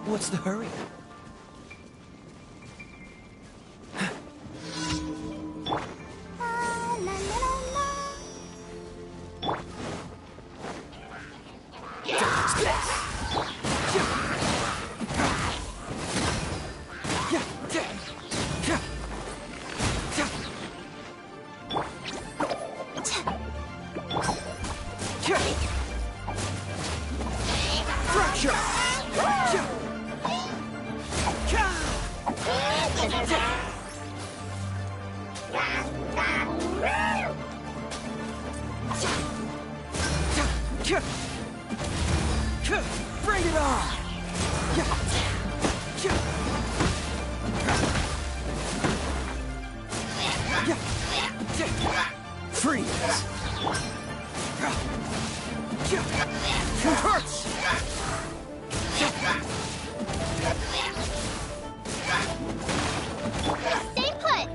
What's the hurry? Bring it on! Freeze! It hurts! Stay put!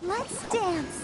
Let's dance!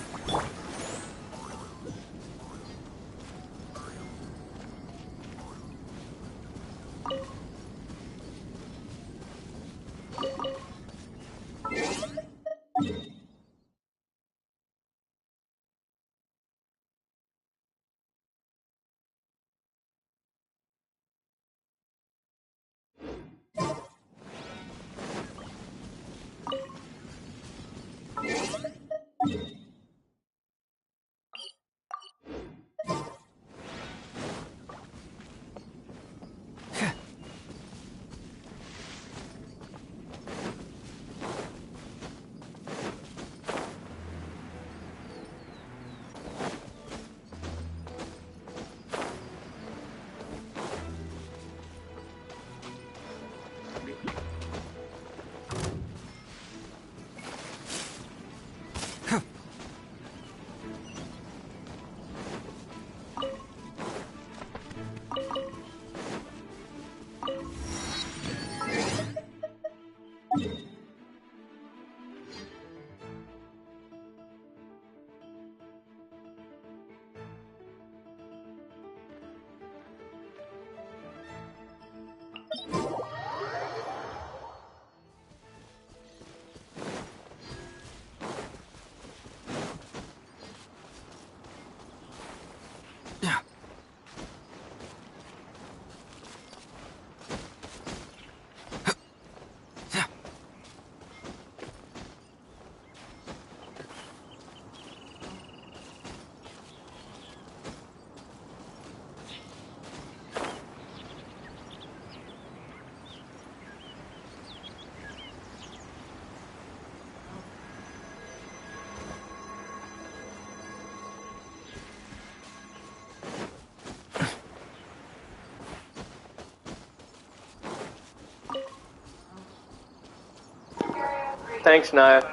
Thanks, Naya.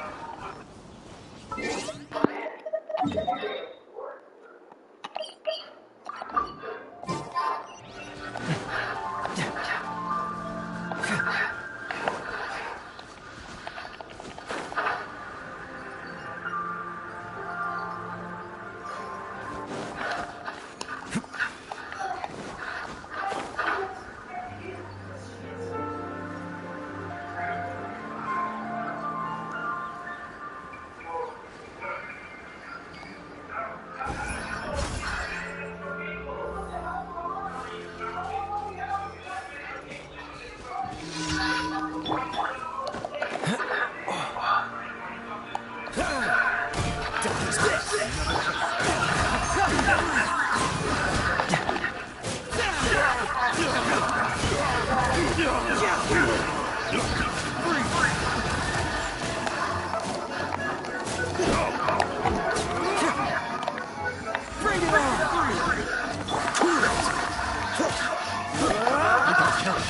Dodge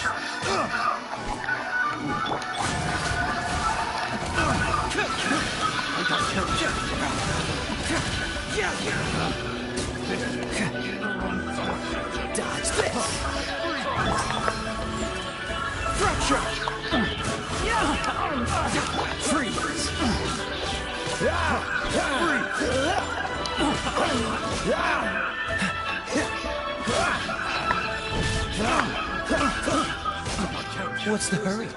this! Fracture! Freeze! What's the hurry?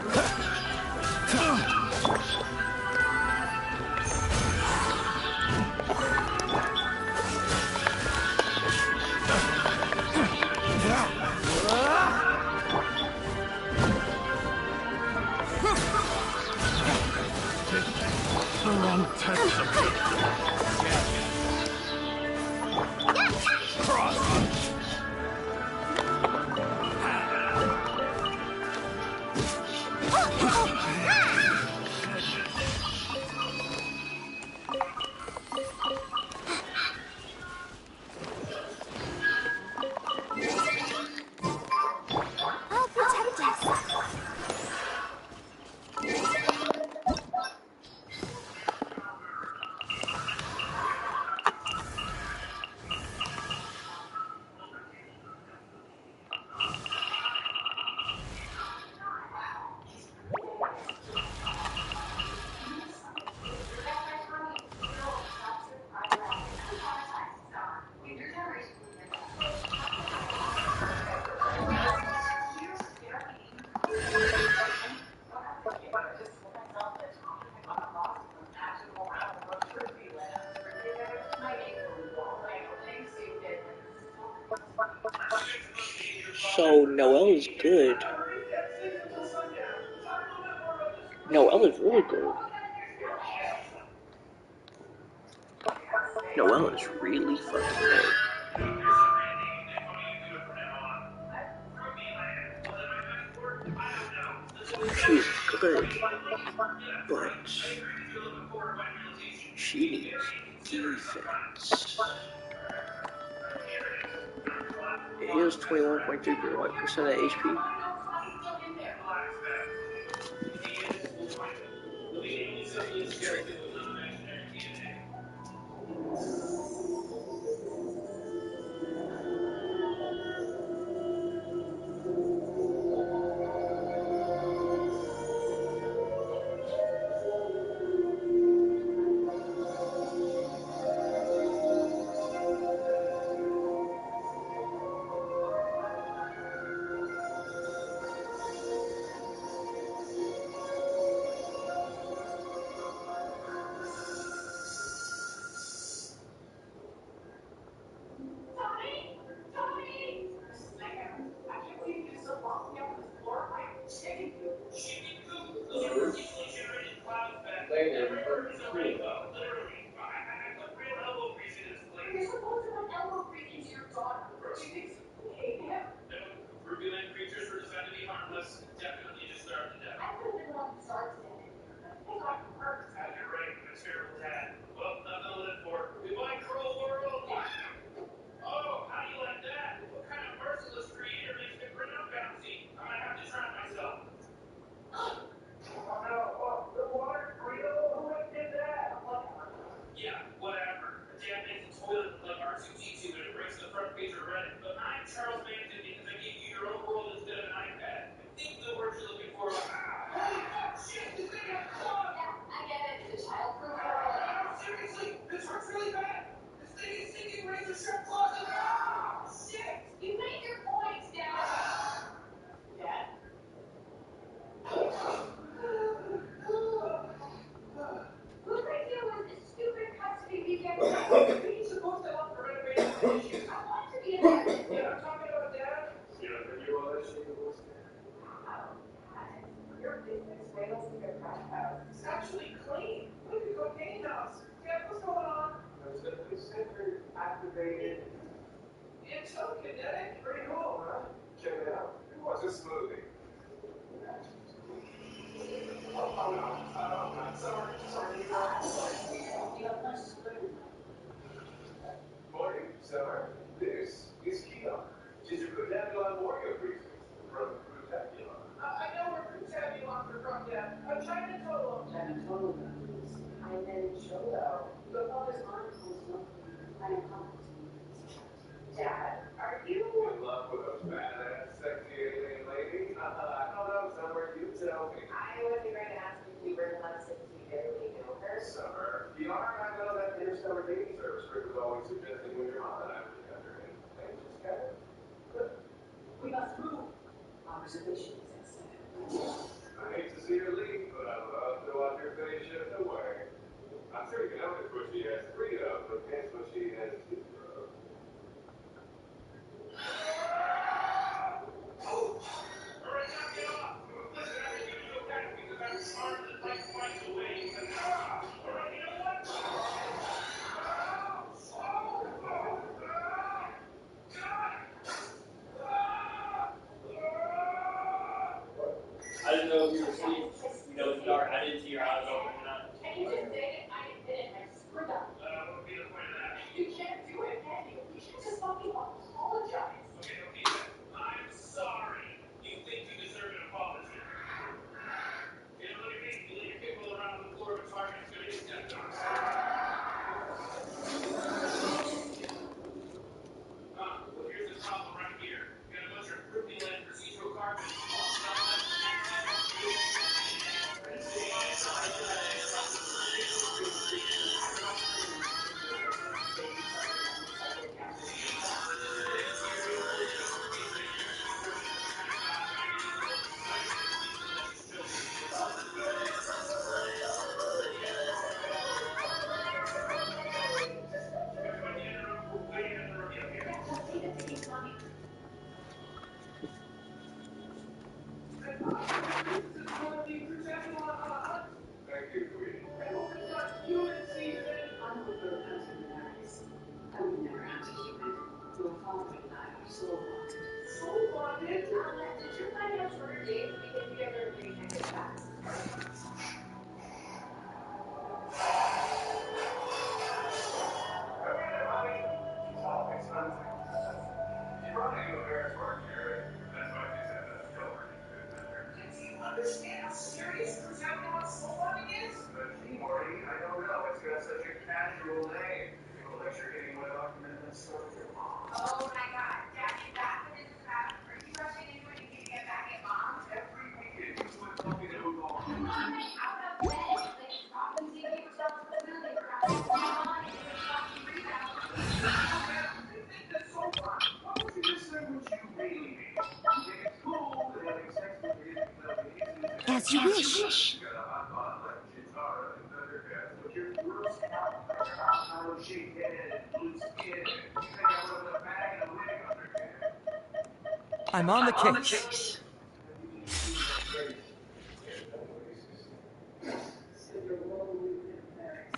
I'll protect us. So Noelle is good. Noelle is really good. Noelle is really fucking good. She's good, but she needs defense. It heals 21.2% of HP. Dad, are you in love with a badass, sexy alien lady? I don't know, Summer, you tell me. I wasn't going to ask if you were in love since you barely know her. Summer, you are not know that interstellar dating service Rick was always suggesting when your mom and I were together, and things just got good. We must move. Our reservation is accepted. I hate to see her leave, but I love to watch her face shift away. I'm sure you can notice what she has three of, but guess what she has two of? I didn't know if you were asleep. You know, it's dark. I didn't see your eyes open or not. And you just did it. I admit it. I screwed up. What would be the point of that? You can't do it, can you? You should just fucking apologize. Okay, I'm sorry. You think you deserve an apology? You know, look at me. You leave your people around the floor of a target. It's going to get stepped on. Well, here's the problem right here. You got a bunch of fruity land procedural garbage. Thank you, Queen. Human season. I'm a girl hunting the nice. I would never hunt a human. Your father and I are soul bonded. Soul bonded. Did you find out shorter dates because you guys are reconnected fast? It's all expensive. You brought me to a fair work, Jared. That's why they said that Gilbert is better. Do you understand how serious protecting on soul bonding is? But Morty, I don't know. It's got such a casual name. People like you're getting wet off and then stuff with your mom. Oh my god, Dad, is that what this is about? Are you rushing into it and getting it back at Mom? Every weekend, you would tell me to move on. Mom, out of bed. Like, stop and see if yourself to the food and crap. Come on, it's a fucking rebound. You think that's so fun? Why don't you just say what you really mean? You think it's cool that having sex with me is easy As you wish. You got a hot bond like Chitara and Thundercats, but you're gross out. Avocado shaped head and blue skin. You think I live in a bag and a wig underneath? I'm on the case. So your role within Paris.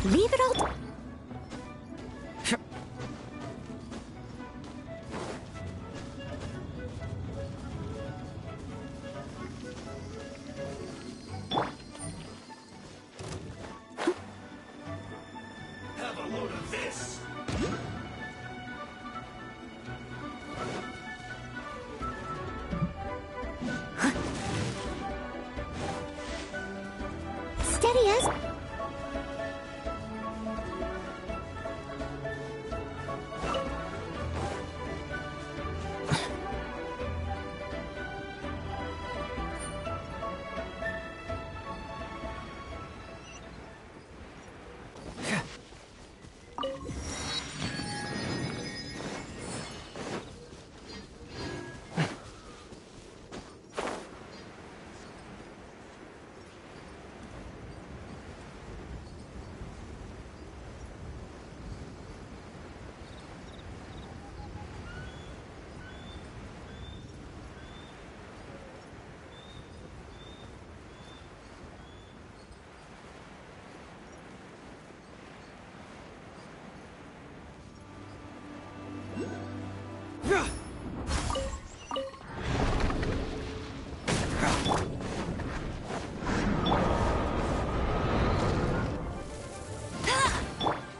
Leave it all. Have a load of this. Steady as.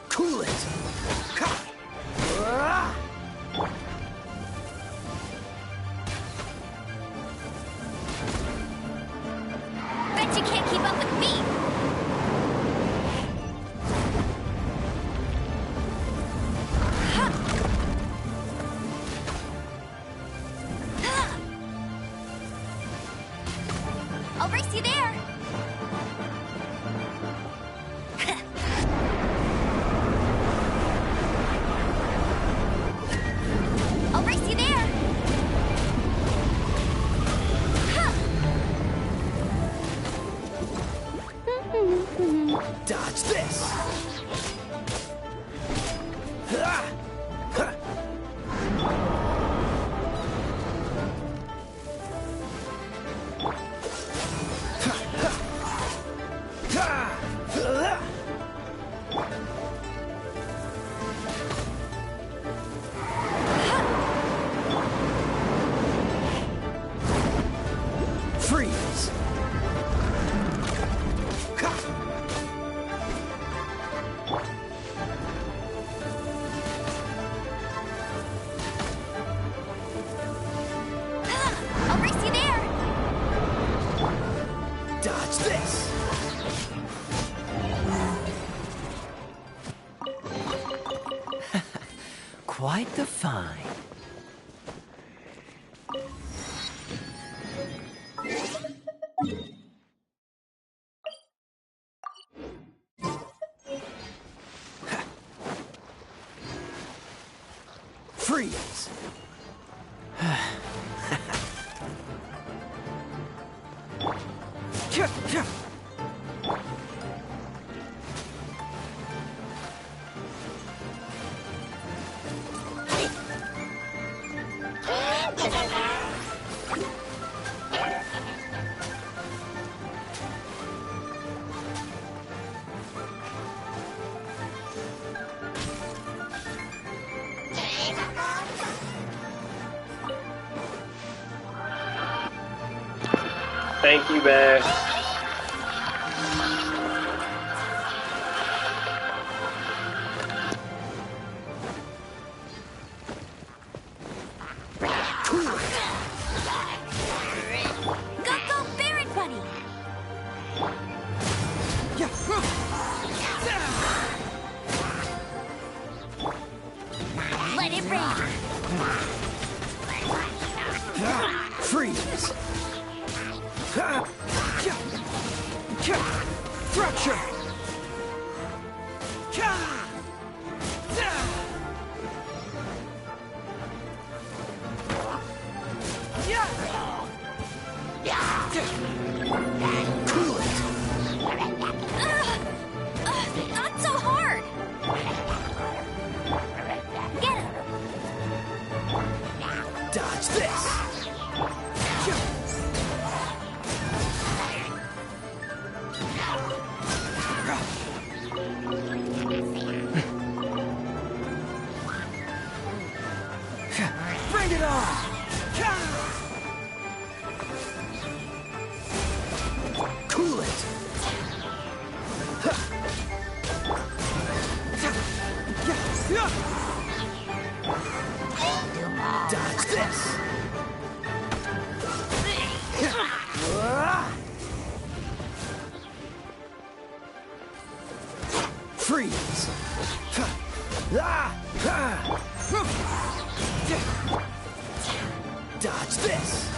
Cool it. Bet you can't keep up with me. I'll race you there. I'll race you there. Dodge this. Freeze. I'll race you there. Dodge this. Quite the find. Freeze. Thank you, Bear. Go, Baron Bunny. Let it rain. Freeze. Bring it on! Cool it! Dodge this! Freeze! Dodge this!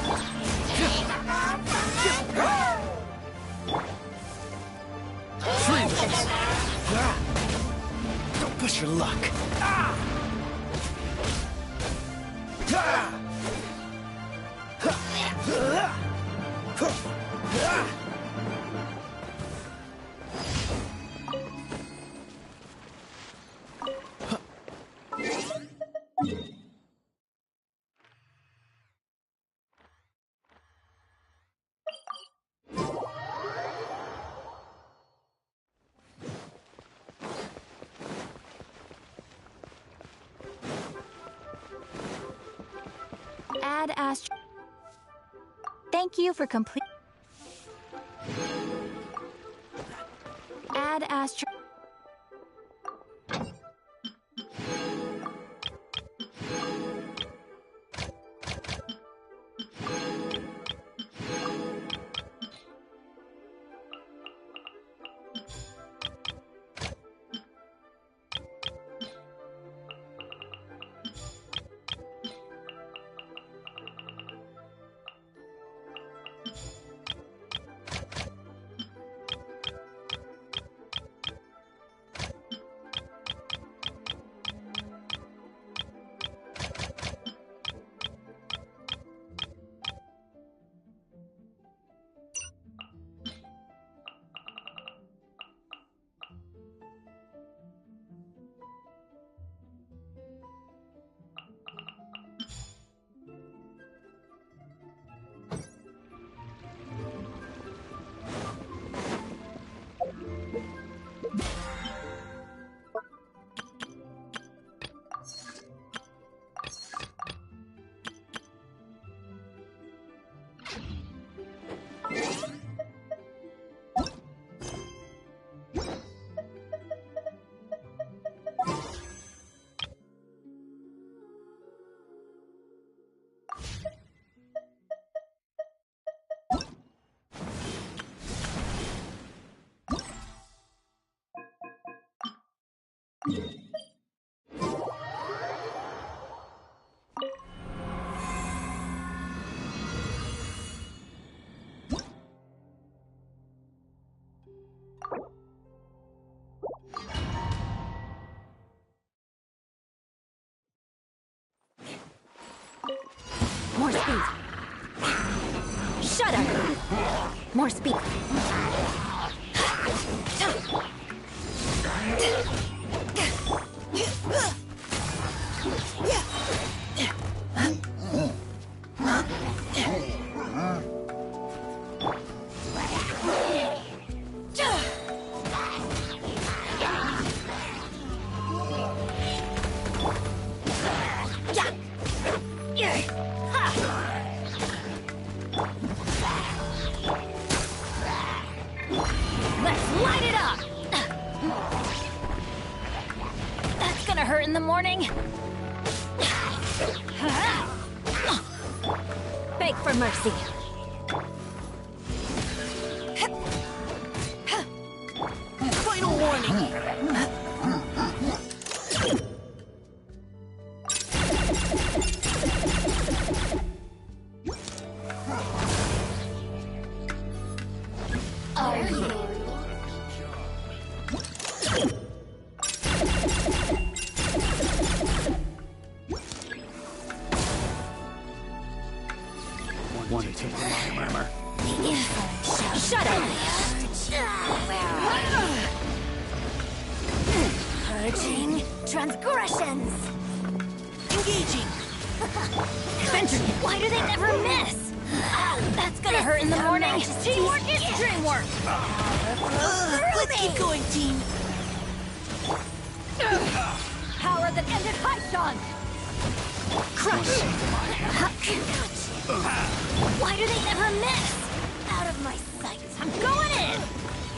Freeze! Don't push your luck! Add Astro. Thank you for complete. Add Astro. More speed. Shut up. More speed. Let's light it up! That's gonna hurt in the morning. Beg for mercy. Final warning. Want to take my armor? Shut up! Purging transgressions! Engaging! Venture! Why do they never miss? Ow, that's gonna hurt in the morning! Teamwork is dreamwork! Let's keep going, team! do they never miss? Out of my sight. I'm going in!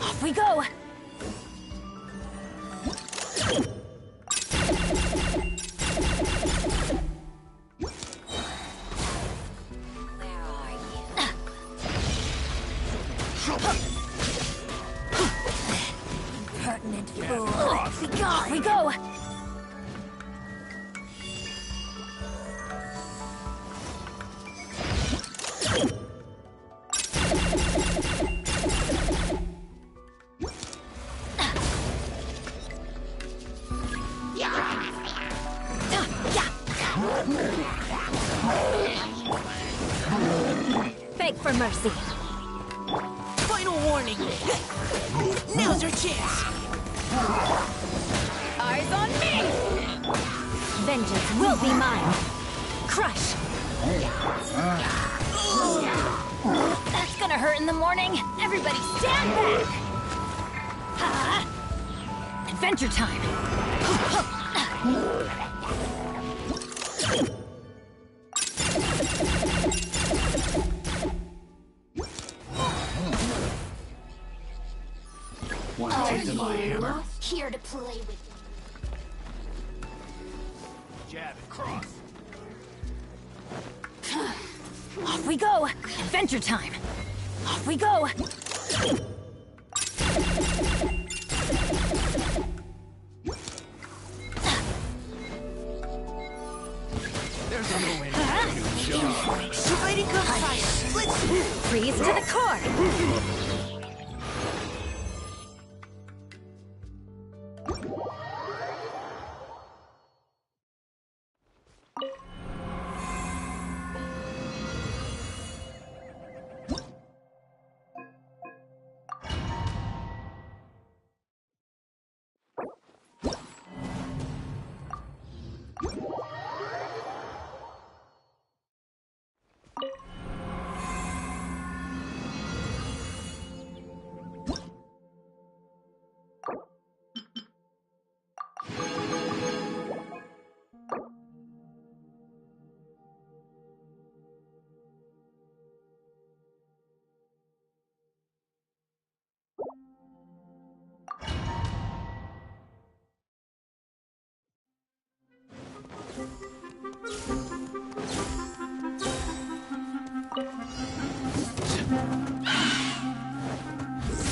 Off we go! Where are you? Impertinent fool. Off we go! Beg for mercy. Final warning. Now's your chance. Eyes on me! Vengeance will be mine. Crush! That's gonna hurt in the morning. Everybody stand back! Ha! Adventure time! Want to taste of my hammer? Here to play with you. Jab and cross. Off we go! Adventure time! Off we go! There's a little end to your new job. Fighting comes fire. Let's Freeze to the core!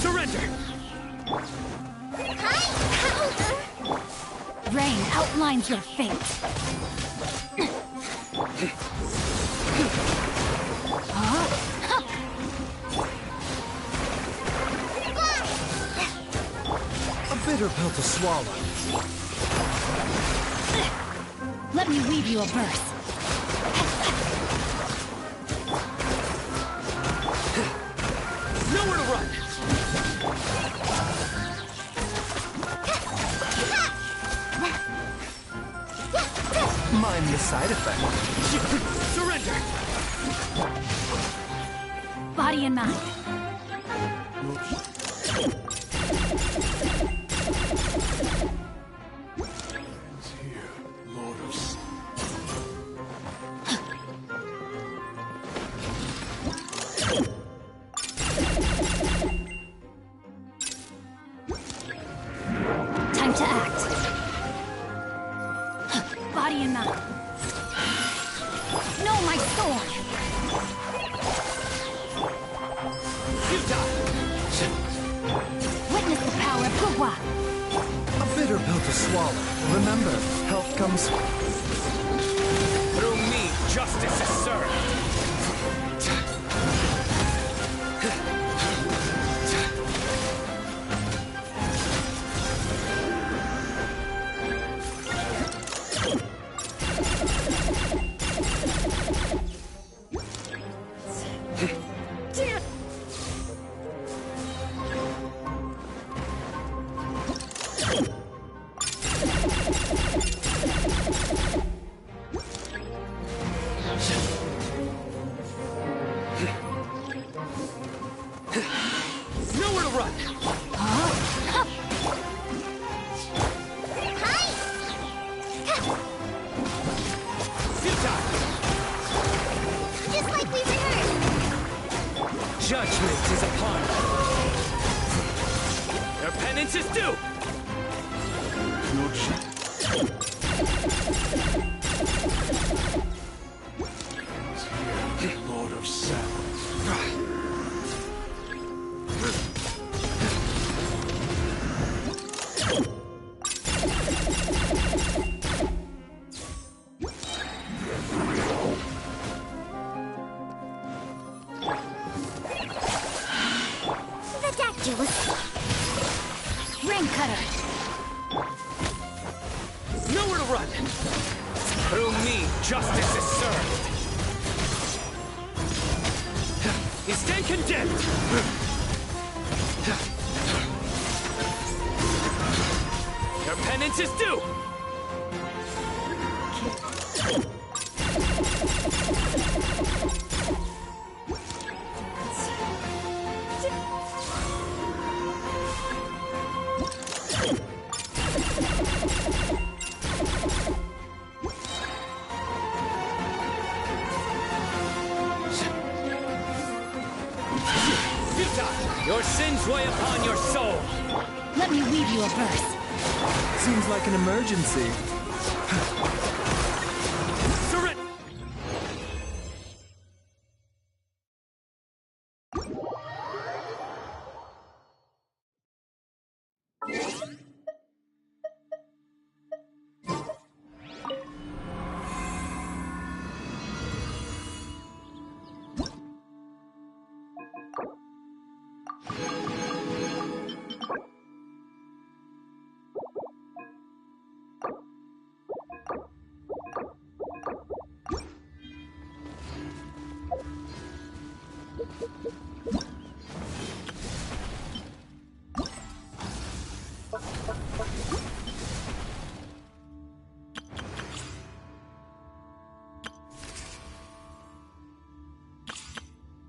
Surrender! Rain outlines your fate. A bitter pill to swallow. Let me weave you a verse. Nowhere to run! Mind the side effect. Surrender! Body and mind. Time to act. Body and mind. No, my sword! Witness the power of Gugwa. A bitter pill to swallow. Remember, health comes... Through me, justice is served. penance is due! Your Lord of Sounds. Ridiculous. Ring cutter. Nowhere to run! Through me, justice is served! You stand condemned! Your penance is due! Your sins weigh upon your soul! Let me weave you a verse. Seems like an emergency. Surrender!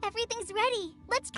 Everything's ready. Let's...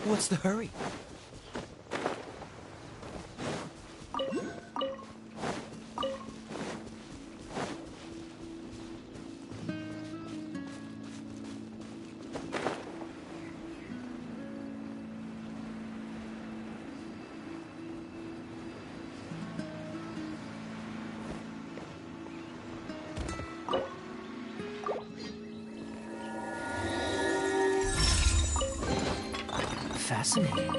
What's the hurry? Fascinating.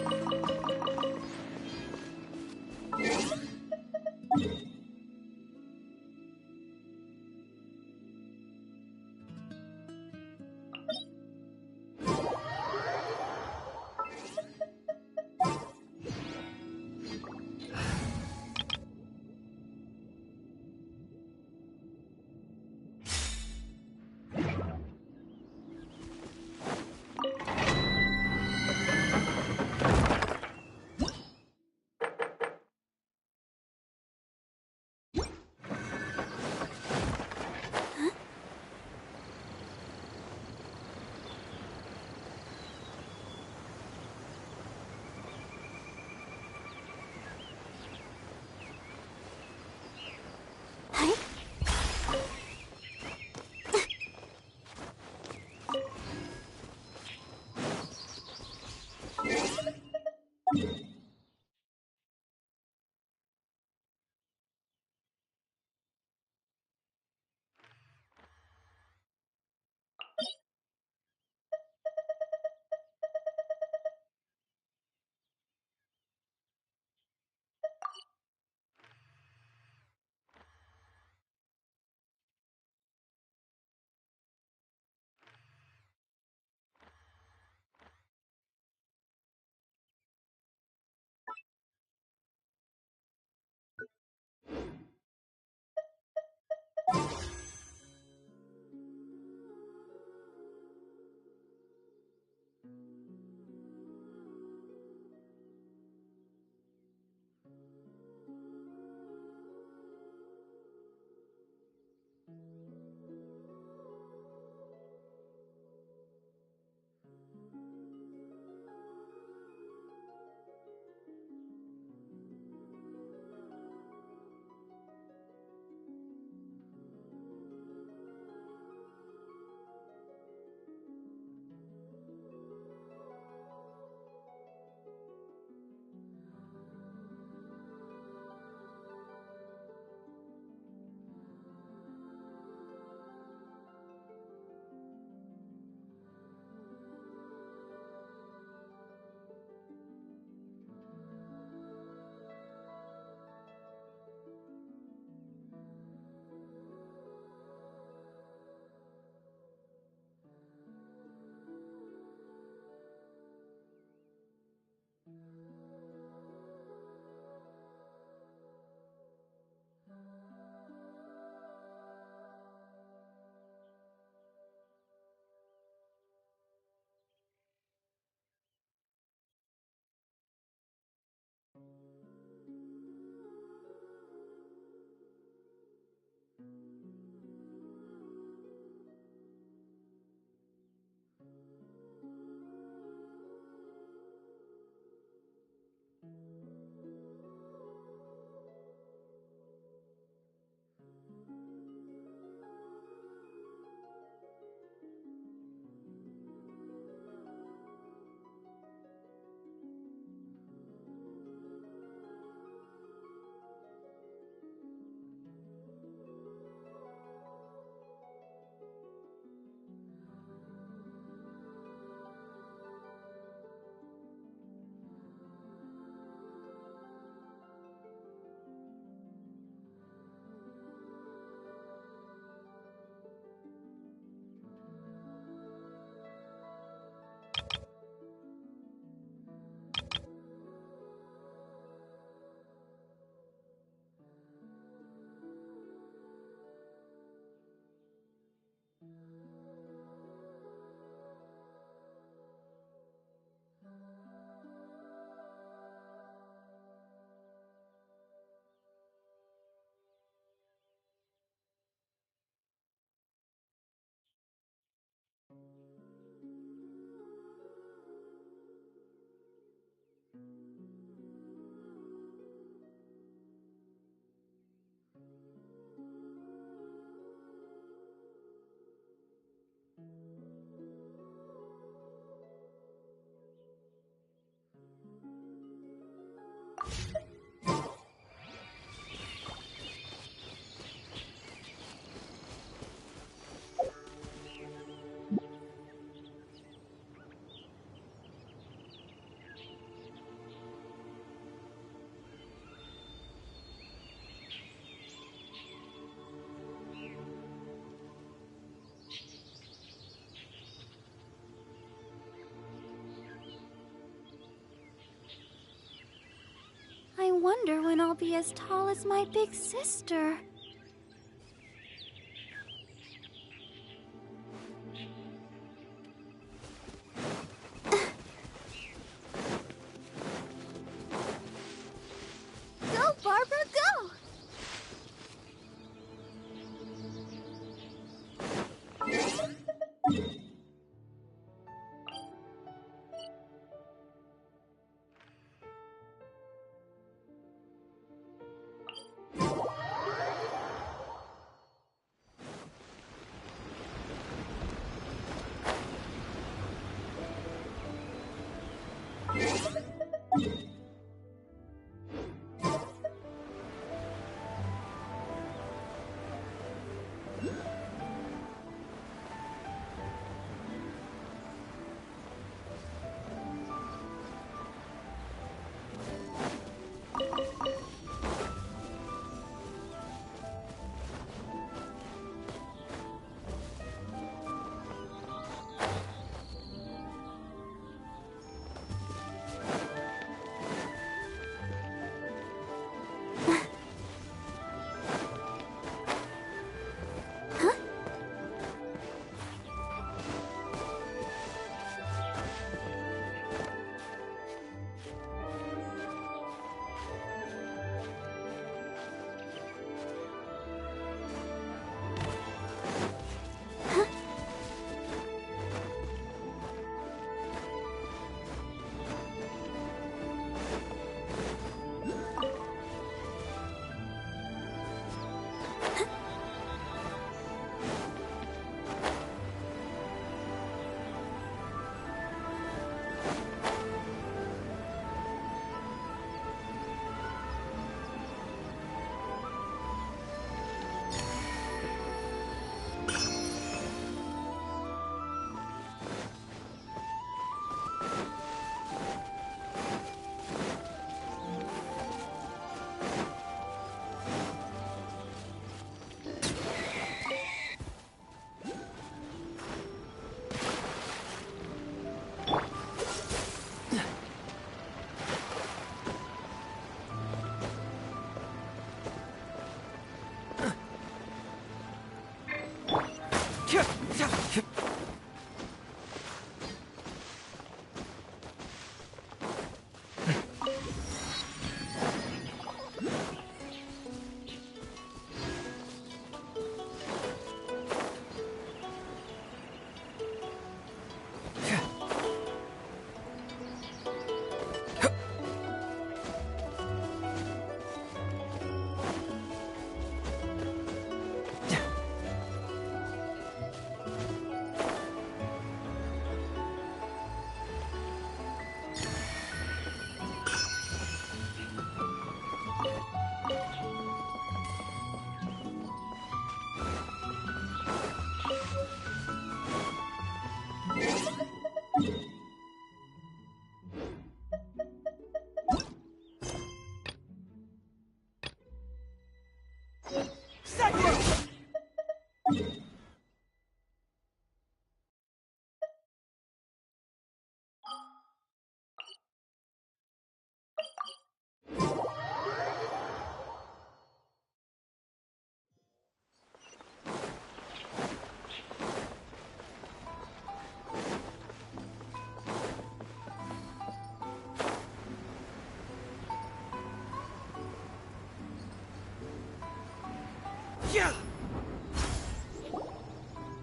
wonder when I'll be as tall as my big sister. Go, Barbara, go!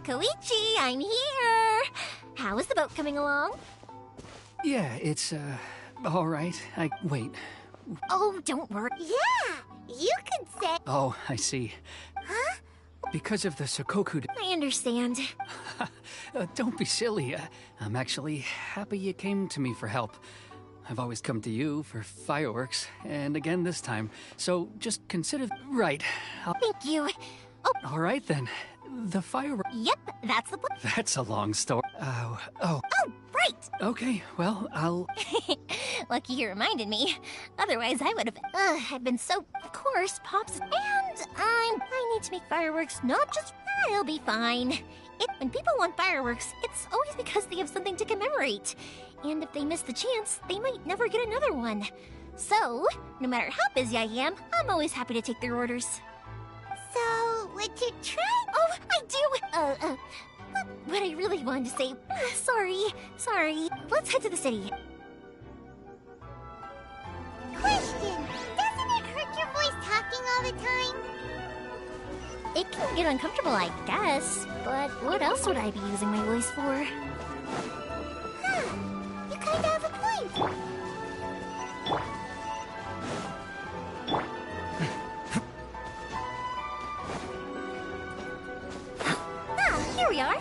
Koichi, I'm here! How is the boat coming along? Yeah, it's, all right. Wait. Oh, don't worry. Yeah, you could say... Oh, I see. Huh? Because of the Sokoku... I understand. Don't be silly. I'm actually happy you came to me for help. I've always come to you for fireworks, and again this time. So just consider... Right. Thank you. Oh. All right, then. The fireworks... Yep, that's the plan. That's a long story. Oh, right! Okay, well, I'll... Lucky you reminded me. Otherwise, I would have... I've been so... Of course, Pops... And I need to make fireworks, not just... I'll be fine. When people want fireworks, it's always because they have something to commemorate. And if they miss the chance, they might never get another one. So, no matter how busy I am, I'm always happy to take their orders. So, would you try? Oh, I do! What I really wanted to say. Sorry. Let's head to the city. Question! Doesn't it hurt your voice talking all the time? It can get uncomfortable, I guess. But what else would I be using my voice for? Huh. You kinda have a point. Here we are.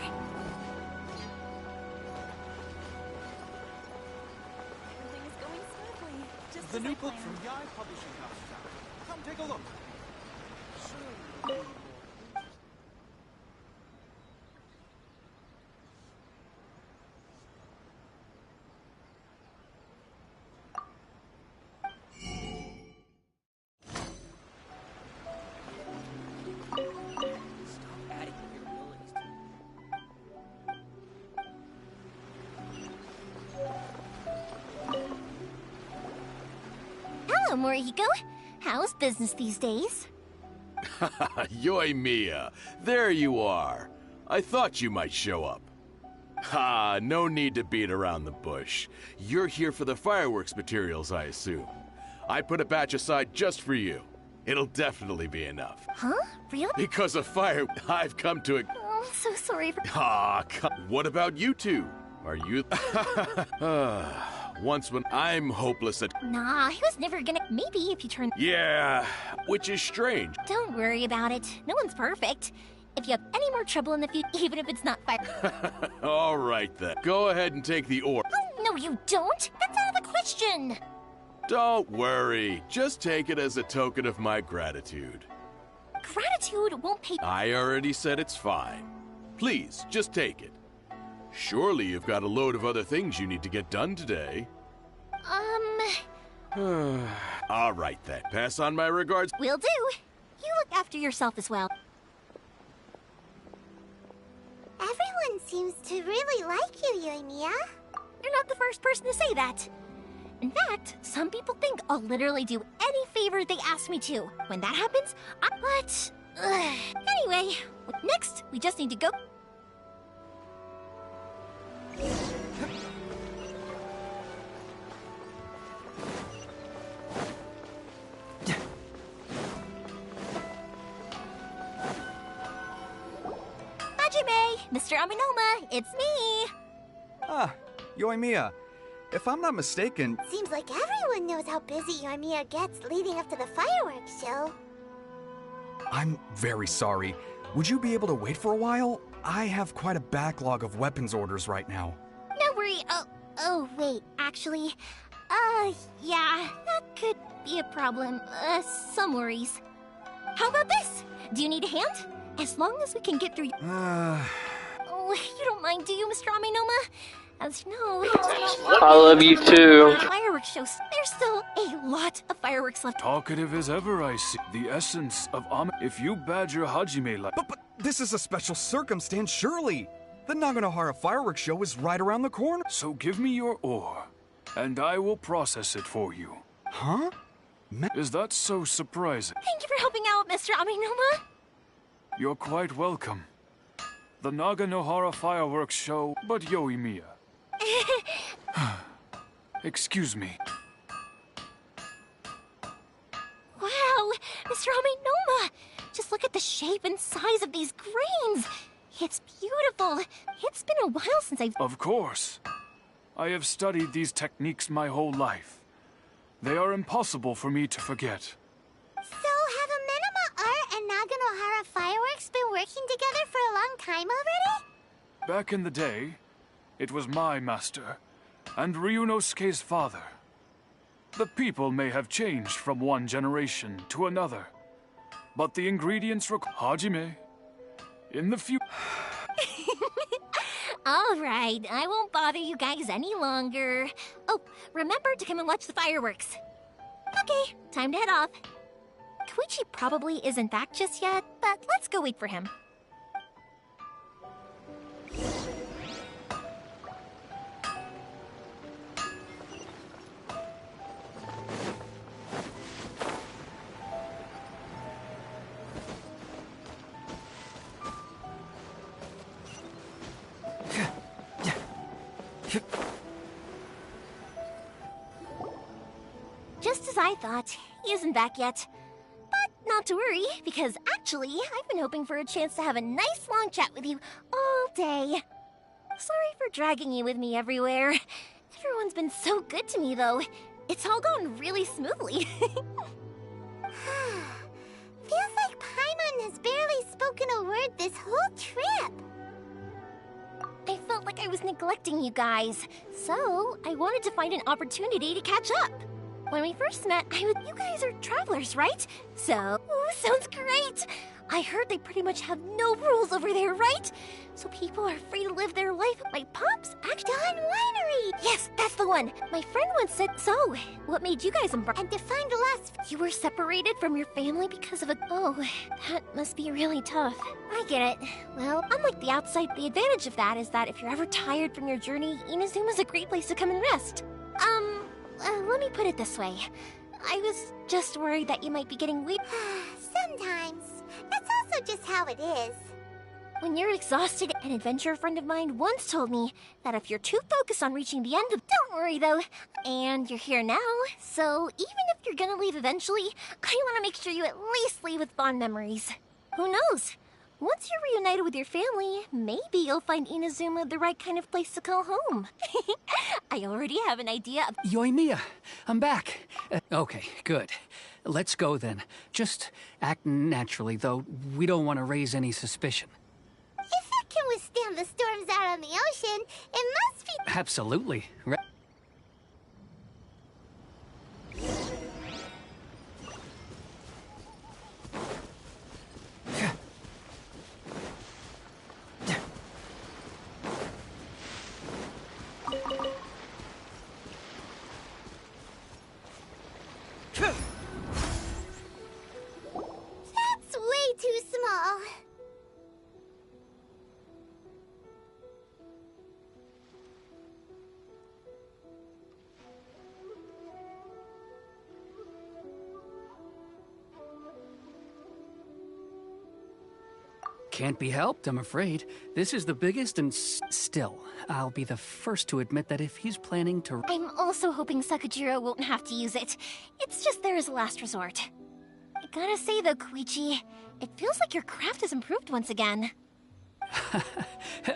Everything is going smoothly. Just The as new I book planned. from Yai Publishing House is out. Come take a look. Stop adding your abilities Hello, Morihiko. How's business these days? Yoimiya, there you are. I thought you might show up. Ha, no need to beat around the bush. You're here for the fireworks materials, I assume. I put a batch aside just for you. It'll definitely be enough. Huh? Really? Because of fire, I've come to it. Oh, I'm so sorry for... What about you two? Are you... Once when I'm hopeless at... Nah, he was never gonna... Maybe if you turn... Yeah, which is strange. Don't worry about it. No one's perfect. If you have any more trouble in the future, even if it's not fire... All right then. Go ahead and take the ore. Oh, no you don't! That's out of the question! Don't worry. Just take it as a token of my gratitude. Gratitude won't pay... I already said it's fine. Please, just take it. Surely you've got a load of other things you need to get done today. All right then. Pass on my regards. Will do. You look after yourself as well. Everyone seems to really like you, Yoimiya. You're not the first person to say that. In fact, some people think I'll literally do any favor they ask me to. When that happens, Anyway, next, we just need to go... Hajime! Mr. Aminoma, it's me! Ah, Yoimiya. If I'm not mistaken... Seems like everyone knows how busy Yoimiya gets leading up to the fireworks show. I'm very sorry. Would you be able to wait for a while? I have quite a backlog of weapons orders right now. No worry. Wait, actually, yeah, that could be a problem. Some worries. How about this? Do you need a hand? As long as we can get through... Oh, you don't mind, do you, Mr. Aminoma? As you know, I love you too. Fireworks shows. There's still a lot of fireworks left. Talkative as ever, I see. The essence of If you badger Hajime like... But this is a special circumstance, surely. The Naganohara fireworks show is right around the corner. So give me your ore, and I will process it for you. Huh? Is that so surprising? Thank you for helping out, Mr. Aminoma. You're quite welcome. The Naganohara fireworks show, but Yoimiya. Excuse me. Wow, Mr. Aminoma! Just look at the shape and size of these grains! It's beautiful! It's been a while since I've... Of course. I have studied these techniques my whole life. They are impossible for me to forget. So, have Amenema Art and Naganohara Fireworks been working together for a long time already? Back in the day, it was my master, and Ryunosuke's father. The people may have changed from one generation to another, but the ingredients Hajime, in the future... Alright, I won't bother you guys any longer. Oh, remember to come and watch the fireworks. Okay, time to head off. Koichi probably isn't back just yet, but let's go wait for him. Just as I thought, he isn't back yet. But not to worry, because actually, I've been hoping for a chance to have a nice long chat with you all day. Sorry for dragging you with me everywhere. Everyone's been so good to me, though. It's all gone really smoothly. Feels like Paimon has barely spoken a word this whole trip. I felt like I was neglecting you guys, so I wanted to find an opportunity to catch up. When we first met, you guys are travelers, right? So, sounds great! I heard they pretty much have no rules over there, right? So people are free to live their life at my pop's Done Winery! Yes, that's the one! My friend once said so. What made you guys embark? And to find a last... You were separated from your family because of a... Oh, that must be really tough. I get it. Well, unlike the outside, the advantage of that is that if you're ever tired from your journey, Inazuma's a great place to come and rest. Let me put it this way. I was just worried that you might be getting weak. Sometimes. That's also just how it is. When you're exhausted, an adventurer friend of mine once told me that if you're too focused on reaching the end of... Don't worry, though. And you're here now, so even if you're gonna leave eventually, I want to make sure you at least leave with fond memories. Who knows? Once you're reunited with your family, maybe you'll find Inazuma the right kind of place to call home. I already have an idea of... Yoimiya, I'm back. Okay, good. Let's go then. Just act naturally, though. We don't want to raise any suspicion. If it can withstand the storms out on the ocean, it must be... Absolutely. That's way too small. Can't be helped, I'm afraid. This is the biggest and still, I'll be the first to admit that if he's planning to... I'm also hoping Sakajiro won't have to use it. It's just there as a last resort. I gotta say though, Koichi, it feels like your craft has improved once again.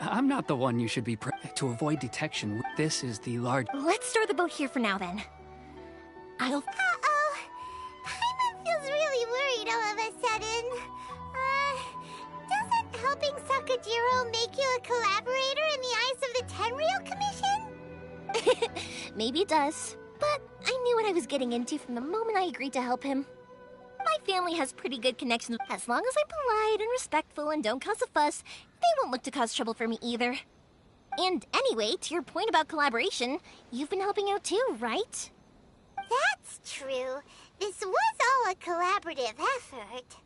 I'm not the one you should be to avoid detection. This is the large... Let's store the boat here for now, then. I'll... Uh-oh. Paimon feels really worried all of a sudden. Doesn't helping Sakajiro make you a collaborator in the eyes of the Tenryou Commission? Maybe it does. But I knew what I was getting into from the moment I agreed to help him. My family has pretty good connections. As long as I'm polite and respectful and don't cause a fuss, they won't look to cause trouble for me either. And anyway, to your point about collaboration, you've been helping out too, right? That's true. This was all a collaborative effort.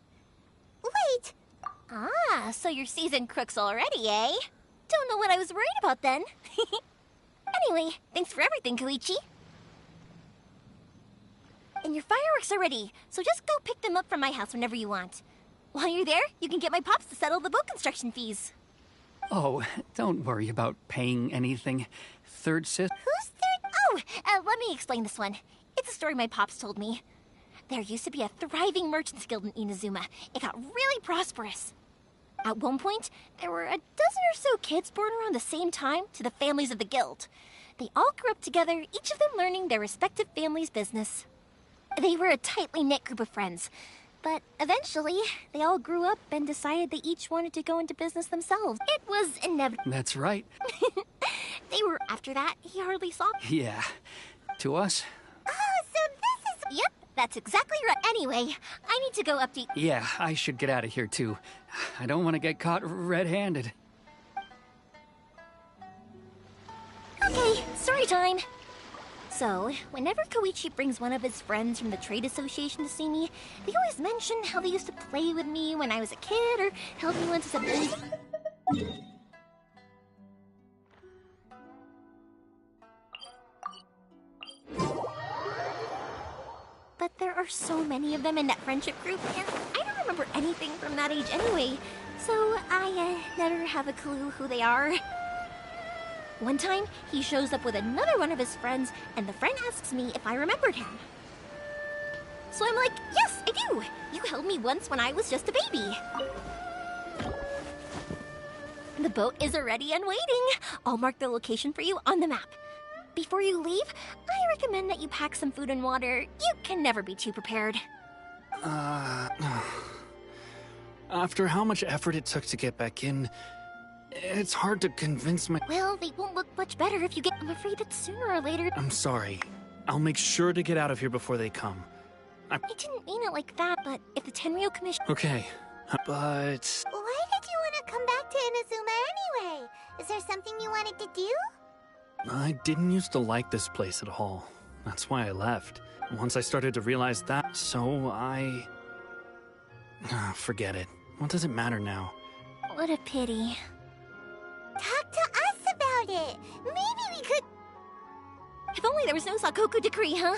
Wait! Ah, so you're seasoned crooks already, eh? Don't know what I was worried about then. Anyway, thanks for everything, Koichi. And your fireworks are ready, so just go pick them up from my house whenever you want. While you're there, you can get my pops to settle the boat construction fees. Oh, don't worry about paying anything. Third sis... Who's third? Oh, let me explain this one. It's a story my pops told me. There used to be a thriving merchants guild in Inazuma. It got really prosperous. At one point, there were a dozen or so kids born around the same time to the families of the guild. They all grew up together, each of them learning their respective family's business. They were a tightly knit group of friends, but eventually, they all grew up and decided they each wanted to go into business themselves. It was inevitable. That's right. They were after that, he hardly saw. Yeah. To us? Oh, so this is... Yep, that's exactly right. Anyway, I need to go update... Yeah, I should get out of here too. I don't want to get caught red-handed. Okay, story time. So, whenever Koichi brings one of his friends from the trade association to see me, they always mention how they used to play with me when I was a kid or help me once as a baby. But there are so many of them in that friendship group, and I don't remember anything from that age anyway, so I never have a clue who they are. One time, he shows up with another one of his friends, and the friend asks me if I remembered him. So I'm like, yes, I do. You held me once when I was just a baby. The boat is ready and waiting. I'll mark the location for you on the map. Before you leave, I recommend that you pack some food and water. You can never be too prepared. After how much effort it took to get back in, it's hard to convince my— Well, they won't look much better if you get— I'm afraid that sooner or later— I'm sorry. I'll make sure to get out of here before they come. I didn't mean it like that, but if the Tenryo Commission— Okay, but— Why did you want to come back to Inazuma anyway? Is there something you wanted to do? I didn't used to like this place at all. That's why I left. Once I started to realize that, so I— forget it. What does it matter now? What a pity. Talk to us about it. Maybe we could— If only there was no Sakoku decree, huh?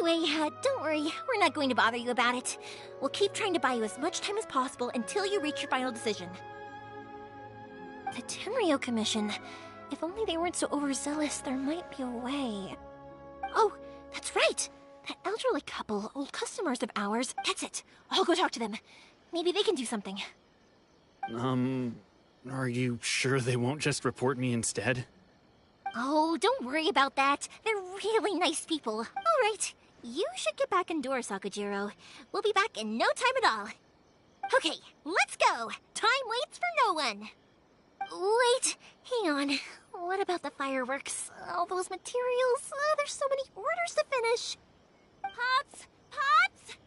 Anyway, don't worry. We're not going to bother you about it. We'll keep trying to buy you as much time as possible until you reach your final decision. The Tenryo Commission. If only they weren't so overzealous, there might be a way. Oh, that's right! That elderly couple, old customers of ours. That's it. I'll go talk to them. Maybe they can do something. Are you sure they won't just report me instead? Oh, don't worry about that. They're really nice people. All right, you should get back indoors, Sakujiro. We'll be back in no time at all. Okay, let's go. Time waits for no one. Wait, hang on. What about the fireworks? All those materials? There's so many orders to finish. Pots! Pots!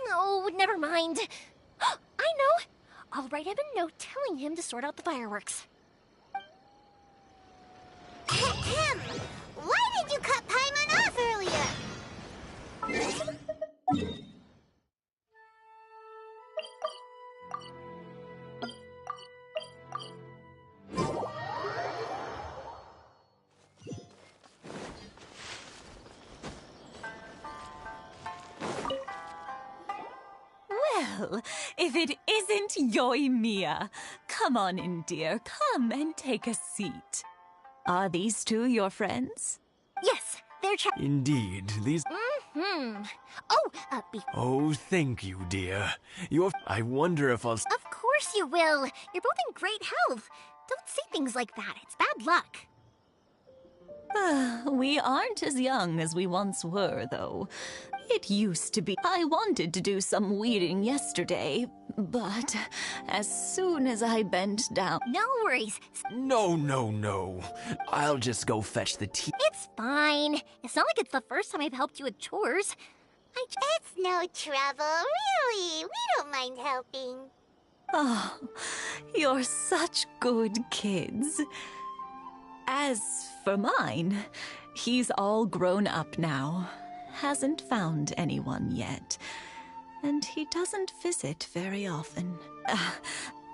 No, never mind. I know. I'll write him a note telling him to sort out the fireworks. Why did you cut Paimon off earlier? Well, if it isn't Yoimiya. Come on in, dear. Come and take a seat. Are these two your friends? Yes, they're Indeed, these— Oh, Oh, thank you, dear. I wonder if I'll— Of course you will. You're both in great health. Don't say things like that. It's bad luck. We aren't as young as we once were, though. It used to be. I wanted to do some weeding yesterday, but as soon as I bent down— No worries. No. I'll just go fetch the tea. It's fine. It's not like it's the first time I've helped you with chores. It's no trouble, really. We don't mind helping. Oh, you're such good kids. As for mine, he's all grown up now. Hasn't found anyone yet. And he doesn't visit very often.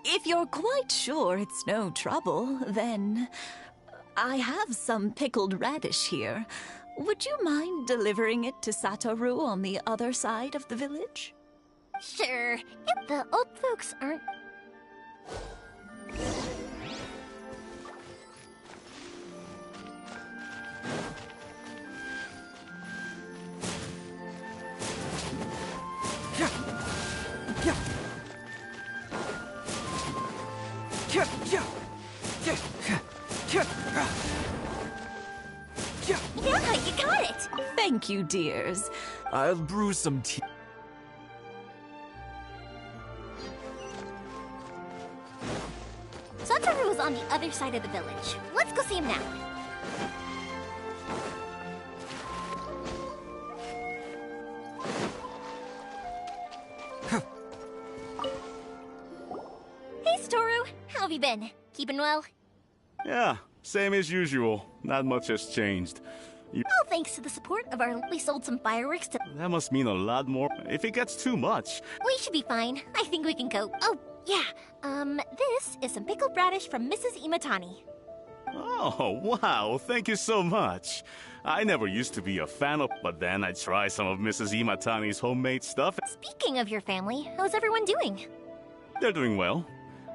If you're quite sure it's no trouble, then I have some pickled radish here. Would you mind delivering it to Satoru on the other side of the village? Sure, if the old folks aren't... Yeah, you got it! Thank you, dears. I'll brew some tea. Satoru is on the other side of the village. Let's go see him now. Hey, Satoru. How have you been? Keeping well? Yeah, same as usual. Not much has changed. All thanks to the support of our... We sold some fireworks to... That must mean a lot more. If it gets too much... We should be fine. I think we can go. Oh, yeah. This is some pickled radish from Mrs. Imatani. Oh, wow. Thank you so much. I never used to be a fan of... But then I tried some of Mrs. Imatani's homemade stuff. Speaking of your family, how's everyone doing? They're doing well.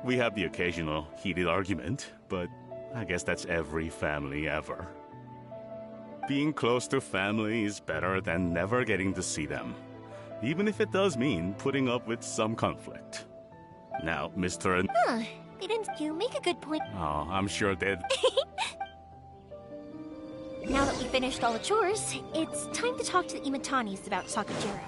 We have the occasional heated argument, but I guess that's every family ever. Being close to family is better than never getting to see them, even if it does mean putting up with some conflict. Now, Mr. Huh, you make a good point. Oh, I'm sure they'd... Now that we finished all the chores, it's time to talk to the Imatanis about Sakujiro.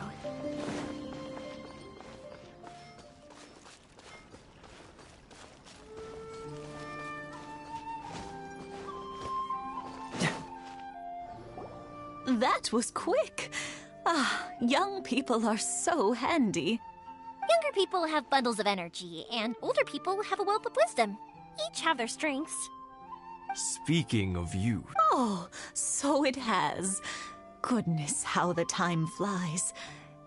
That was quick. Ah, young people are so handy. Younger people have bundles of energy, and older people have a wealth of wisdom. Each have their strengths. Speaking of youth. Oh, so it has. Goodness, how the time flies.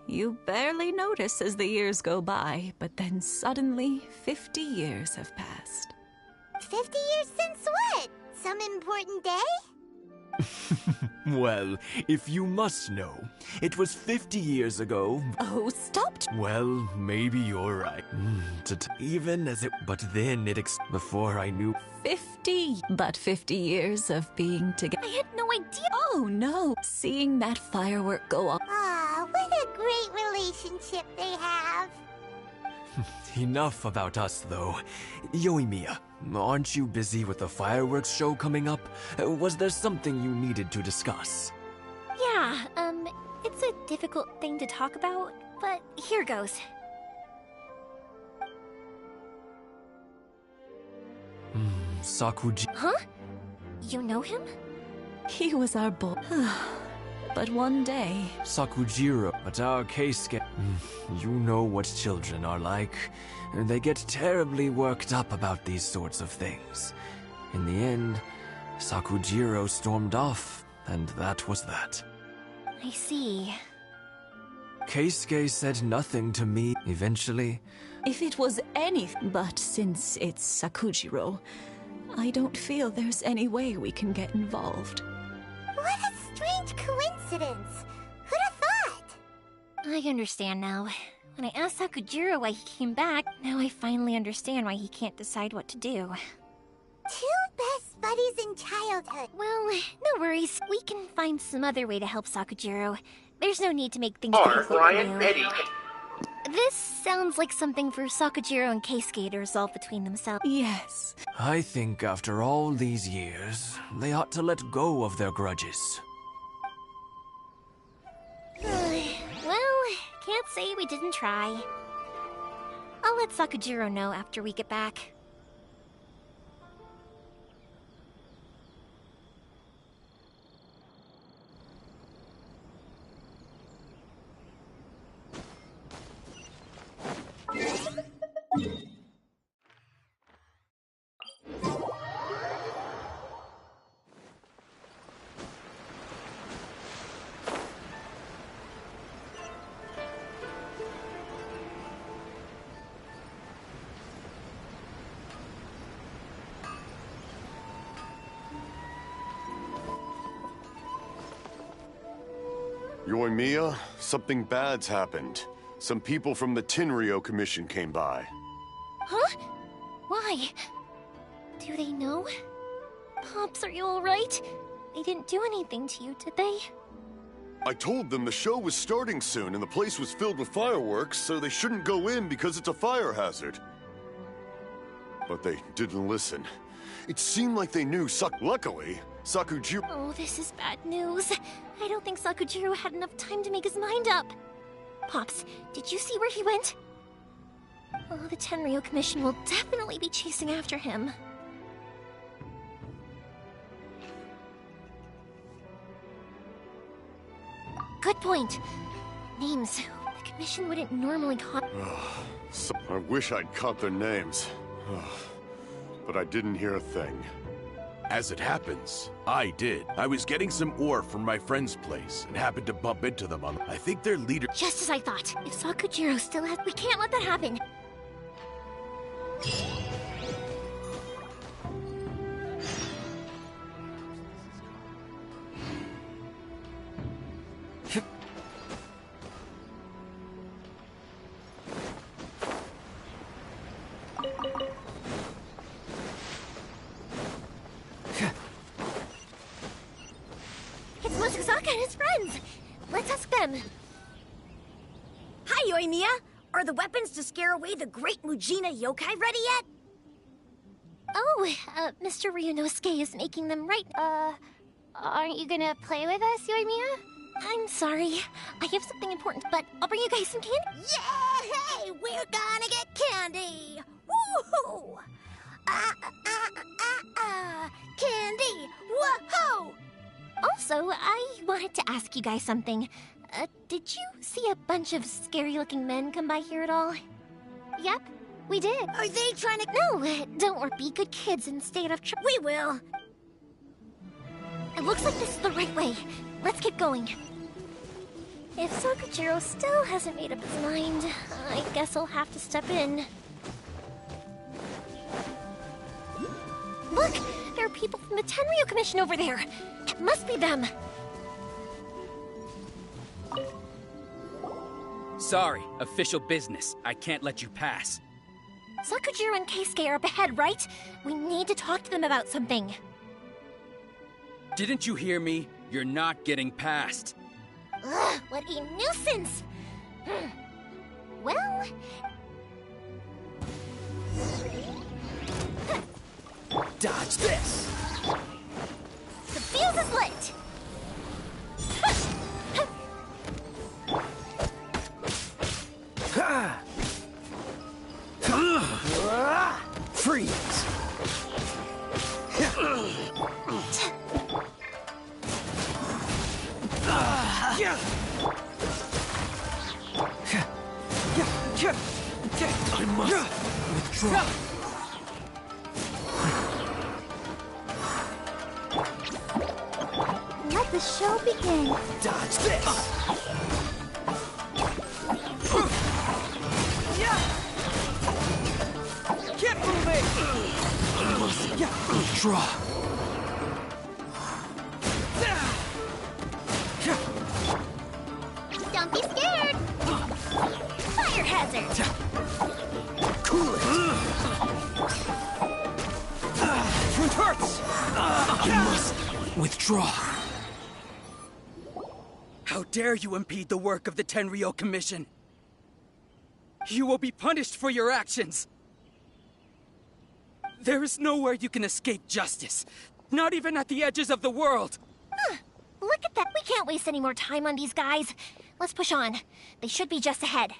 You barely notice as the years go by, but then suddenly 50 years have passed. 50 years since what? Some important day? Well, if you must know, it was 50 years ago. Oh, stop! Well, maybe you're right. Even as it... But then before I knew... 50, but 50 years of being together. I had no idea. Oh no, seeing that firework go off. Aw, what a great relationship they have. Enough about us, though. Yoimiya, aren't you busy with the fireworks show coming up? Was there something you needed to discuss? Yeah, it's a difficult thing to talk about, but here goes. Sakuji... Huh? You know him? He was our boy. But one day... Sakujiro, but our Keisuke... You know what children are like. They get terribly worked up about these sorts of things. In the end, Sakujiro stormed off, and that was that. I see. Keisuke said nothing to me, eventually. If it was anything, but since it's Sakujiro, I don't feel there's any way we can get involved. What a strange coincidence! Who'd have thought? I understand now. When I asked Sakujiro why he came back, now I finally understand why he can't decide what to do. Two best buddies in childhood. Well, no worries. We can find some other way to help Sakujiro. There's no need to make things Ryan, Eddie. This sounds like something for Sakujiro and Keisuke to resolve between themselves. Yes. I think after all these years, they ought to let go of their grudges. Well, can't say we didn't try. I'll let Sakujiro know after we get back. Yoimiya, something bad's happened. Some people from the Tenryo Commission came by. Huh? Why? Do they know? Pops, are you alright? They didn't do anything to you, did they? I told them the show was starting soon and the place was filled with fireworks, so they shouldn't go in because it's a fire hazard. But they didn't listen. It seemed like they knew Luckily, Sakujiro... Oh, this is bad news. I don't think Sakujiro had enough time to make his mind up. Pops, did you see where he went? Oh, the Tenryo Commission will definitely be chasing after him. Good point. Names. The Commission wouldn't normally call... I wish I'd caught their names. But I didn't hear a thing. As it happens, I did. I was getting some ore from my friend's place and happened to bump into them on... I think their leader... Just as I thought. If Sakujiro still has... We can't let that happen. Susaka and his friends. Let's ask them. Hi, Yoimiya. Are the weapons to scare away the great Mujina yokai ready yet? Oh, Mr. Ryunosuke is making them right. Aren't you gonna play with us, Yoimiya? I'm sorry. I have something important, but I'll bring you guys some candy. Yay! We're gonna get candy! Woohoo! Candy! Woohoo! Also, I wanted to ask you guys something. Did you see a bunch of scary-looking men come by here at all? Yep, we did. Are they trying to... No, don't worry. Be good kids and stay out of trouble. We will. It looks like this is the right way. Let's keep going. If Sakujiro still hasn't made up his mind, I guess I'll have to step in. Look! There are people from the Tenryu Commission over there! It must be them! Sorry, official business. I can't let you pass. Sakujiro and Keisuke are up ahead, right? We need to talk to them about something. Didn't you hear me? You're not getting past. Ugh, what a nuisance! Well... Dodge this! The fuse is lit! Freeze! I must withdraw. Let the show begin. Dodge this! Keep moving! I must withdraw. Don't be scared! Fire hazard! Cool it! It hurts! I must withdraw. How dare you impede the work of the Tenryo Commission? You will be punished for your actions! There is nowhere you can escape justice. Not even at the edges of the world! Huh. Look at that! We can't waste any more time on these guys. Let's push on. They should be just ahead.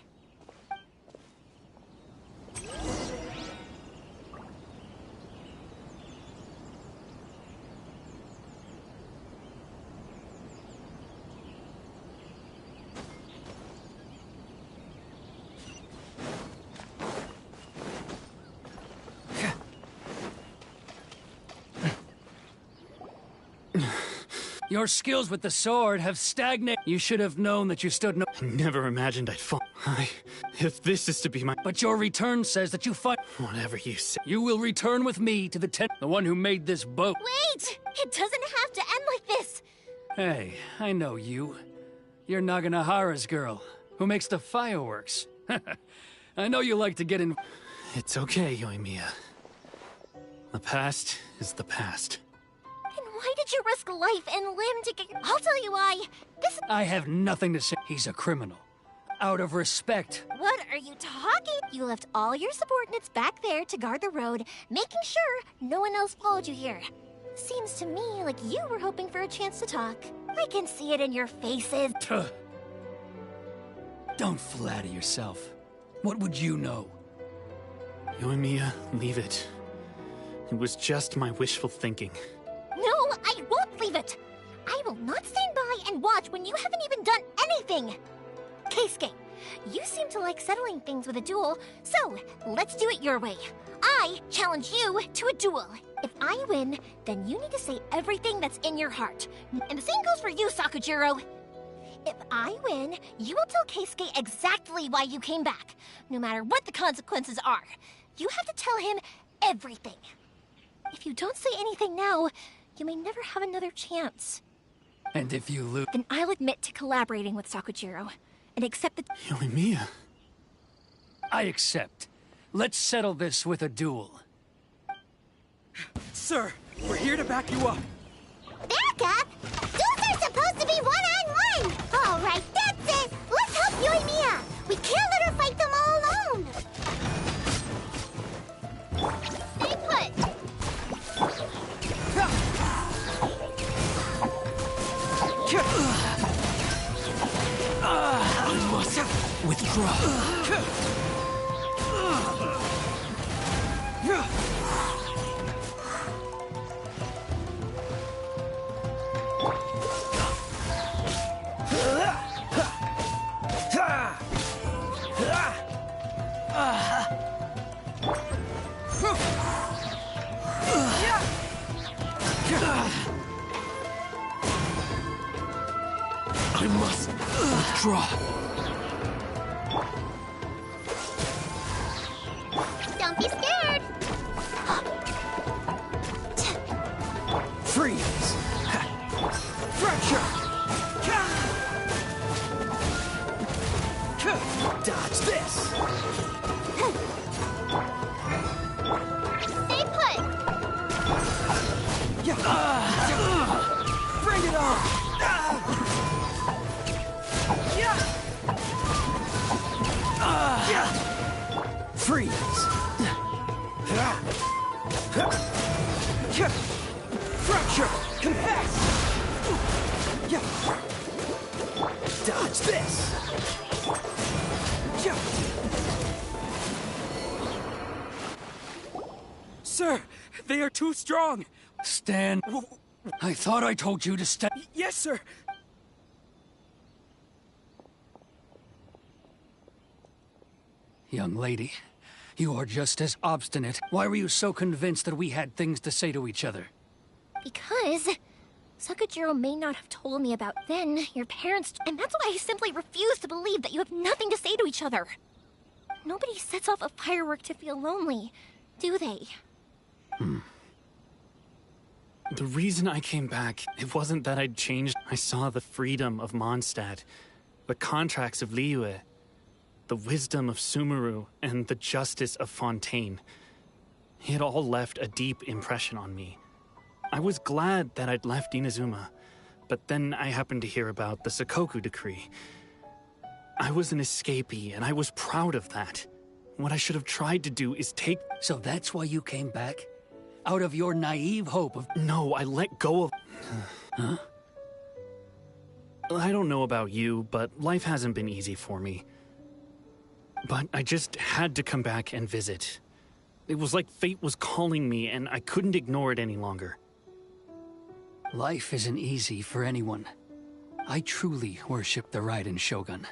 Your skills with the sword have stagnated. You should have known that you stood no— I never imagined I'd fall. If this is to be my— But your return says that you fight— Whatever you say. You will return with me to the the one who made this boat. Wait! It doesn't have to end like this! Hey, I know you. You're Naganahara's girl, who makes the fireworks. I know you like to get in— It's okay, Yoimiya. The past is the past. Why did you risk life and limb to get— I'll tell you why. This— I have nothing to say. He's a criminal. Out of respect. What are you talking? You left all your subordinates back there to guard the road, making sure no one else followed you here. Seems to me like you were hoping for a chance to talk. I can see it in your faces. Don't flatter yourself. What would you know? Yoimiya, leave it. It was just my wishful thinking. No, I won't leave it! I will not stand by and watch when you haven't even done anything! Keisuke, you seem to like settling things with a duel, so let's do it your way. I challenge you to a duel. If I win, then you need to say everything that's in your heart. And the same goes for you, Sakujiro. If I win, you will tell Keisuke exactly why you came back, no matter what the consequences are. You have to tell him everything. If you don't say anything now, you may never have another chance. And if you lose— Then I'll admit to collaborating with Sakujiro, and accept the— Yoimiya. I accept. Let's settle this with a duel. Sir, we're here to back you up. Back up? Duels are supposed to Withdraw. I must withdraw. Don't be scared. Freeze! Fracture! Dodge this! Stay put. Bring it on! Freeze! Fracture! Compact! Dodge this! Sir, they are too strong! Stand. I thought I told you to stand. Yes, sir! Young lady, you are just as obstinate. Why were you so convinced that we had things to say to each other? Because Sakujiro may not have told me about then, your parents, and that's why I simply refuse to believe that you have nothing to say to each other. Nobody sets off a firework to feel lonely, do they? The reason I came back, it wasn't that I'd changed. I saw the freedom of Mondstadt, the contracts of Liyue, the wisdom of Sumeru, and the justice of Fontaine. It all left a deep impression on me. I was glad that I'd left Inazuma, but then I happened to hear about the Sakoku decree. I was an escapee, and I was proud of that. What I should have tried to do is take... So that's why you came back? Out of your naive hope of... No, I let go of... Huh? I don't know about you, but life hasn't been easy for me. But I just had to come back and visit. It was like fate was calling me, and I couldn't ignore it any longer. Life isn't easy for anyone. I truly worship the Raiden Shogun.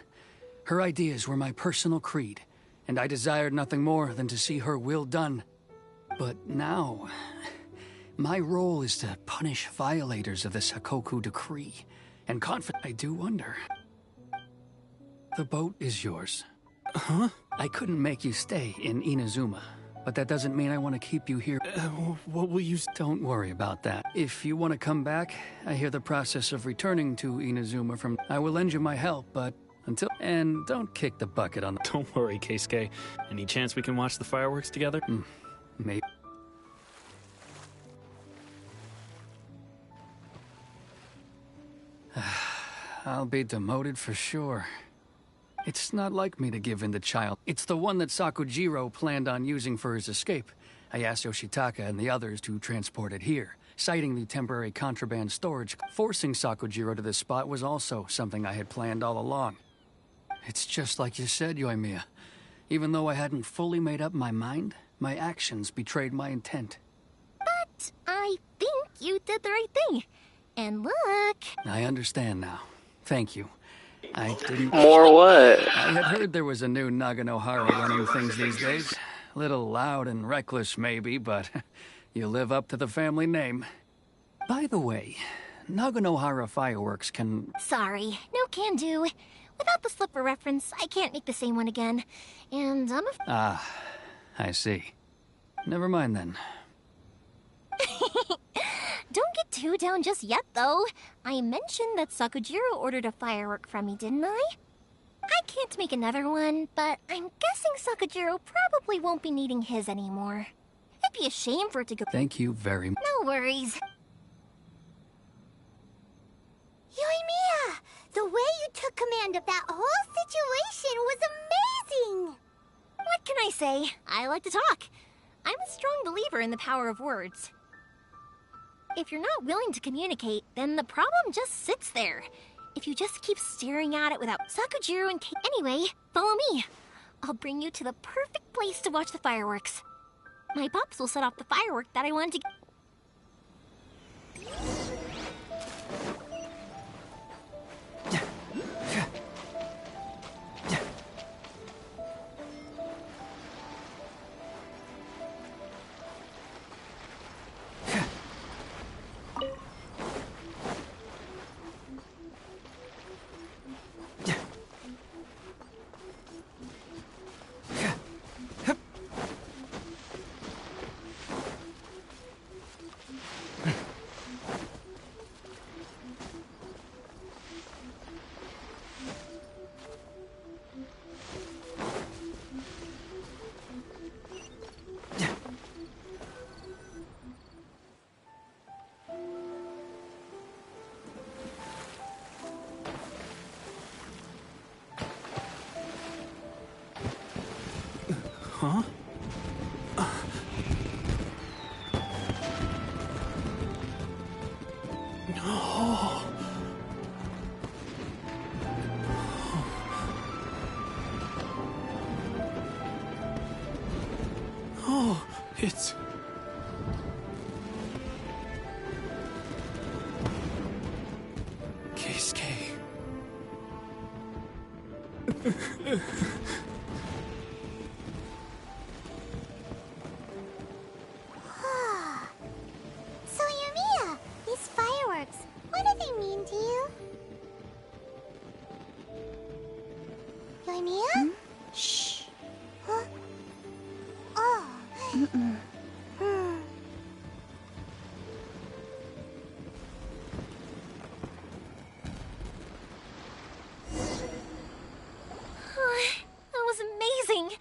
Her ideas were my personal creed, and I desired nothing more than to see her will done. But now, my role is to punish violators of the Sakoku decree, and I do wonder. The boat is yours. Huh? I couldn't make you stay in Inazuma, but that doesn't mean I want to keep you here. What will you... Don't worry about that. If you want to come back, I hear the process of returning to Inazuma from... I will lend you my help, but until... And don't kick the bucket on the... Don't worry, Keisuke. Any chance we can watch the fireworks together? Maybe. I'll be demoted for sure. It's not like me to give in to child. It's the one that Sakujiro planned on using for his escape. I asked Yoshitaka and the others to transport it here, citing the temporary contraband storage. Forcing Sakujiro to this spot was also something I had planned all along. It's just like you said, Yoimiya. Even though I hadn't fully made up my mind, my actions betrayed my intent. But I think you did the right thing. And look... I understand now. Thank you. I didn't... More what? I had heard there was a new Naganohara running things these days. Little loud and reckless, maybe, but you live up to the family name. By the way, Naganohara fireworks can... Sorry, no can do. Without the slipper reference, I can't make the same one again. And I'm Ah, I see. Never mind then. Don't get too down just yet, though. I mentioned that Sakujiro ordered a firework from me, didn't I? I can't make another one, but I'm guessing Sakujiro probably won't be needing his anymore. It'd be a shame for it to go... Thank you very much. No worries. Yoimiya, the way you took command of that whole situation was amazing! What can I say? I like to talk. I'm a strong believer in the power of words. If you're not willing to communicate, then the problem just sits there. If you just keep staring at it without Sakujiro and Kate. Anyway, follow me. I'll bring you to the perfect place to watch the fireworks. My pops will set off the firework that I wanted to. Huh? No. Oh, it's... Keisuke. So, Yumiya, these fireworks, what do they mean to you? Yumiya? Shh. Huh? Oh. That was amazing.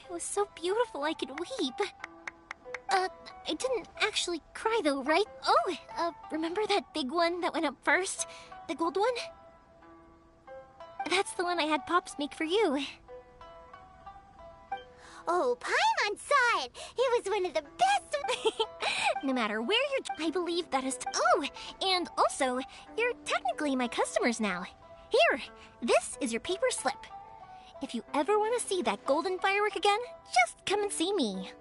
It was so beautiful I could weep. I didn't actually cry though, right? Oh, remember that big one that went up first? The gold one? That's the one I had Pops make for you. Oh, Paimon saw it! It was one of the best. No matter where you're... I believe that is... Oh, and also, you're technically my customers now. Here, this is your paper slip. If you ever want to see that golden firework again, just come and see me.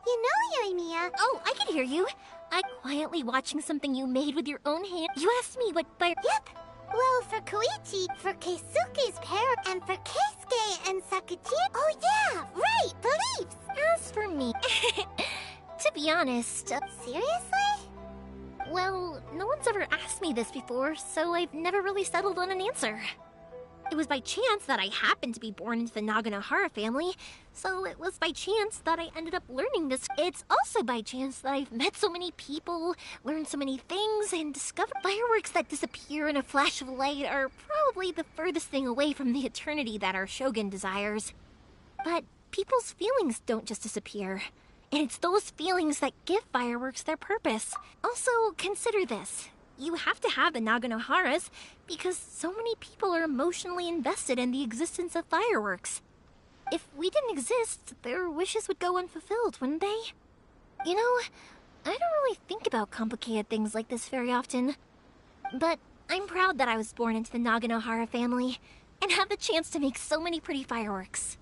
You know, Yumiya. Oh, I can hear you. I'm quietly watching something you made with your own hand. You asked me what fire... Yep. Well, for Koichi, for Keisuke's parent, and for Keisuke and Sakujiro. Oh yeah, right, the leaves. As for me... to be honest... Seriously? Well, no one's ever asked me this before, so I've never really settled on an answer. It was by chance that I happened to be born into the Naganohara family, so it was by chance that I ended up learning this. It's also by chance that I've met so many people, learned so many things, and discovered fireworks that disappear in a flash of light are probably the furthest thing away from the eternity that our shogun desires. But people's feelings don't just disappear, and it's those feelings that give fireworks their purpose. Also, consider this. You have to have the Naganoharas because so many people are emotionally invested in the existence of fireworks. If we didn't exist, their wishes would go unfulfilled, wouldn't they? You know, I don't really think about complicated things like this very often. But I'm proud that I was born into the Naganohara family and have the chance to make so many pretty fireworks.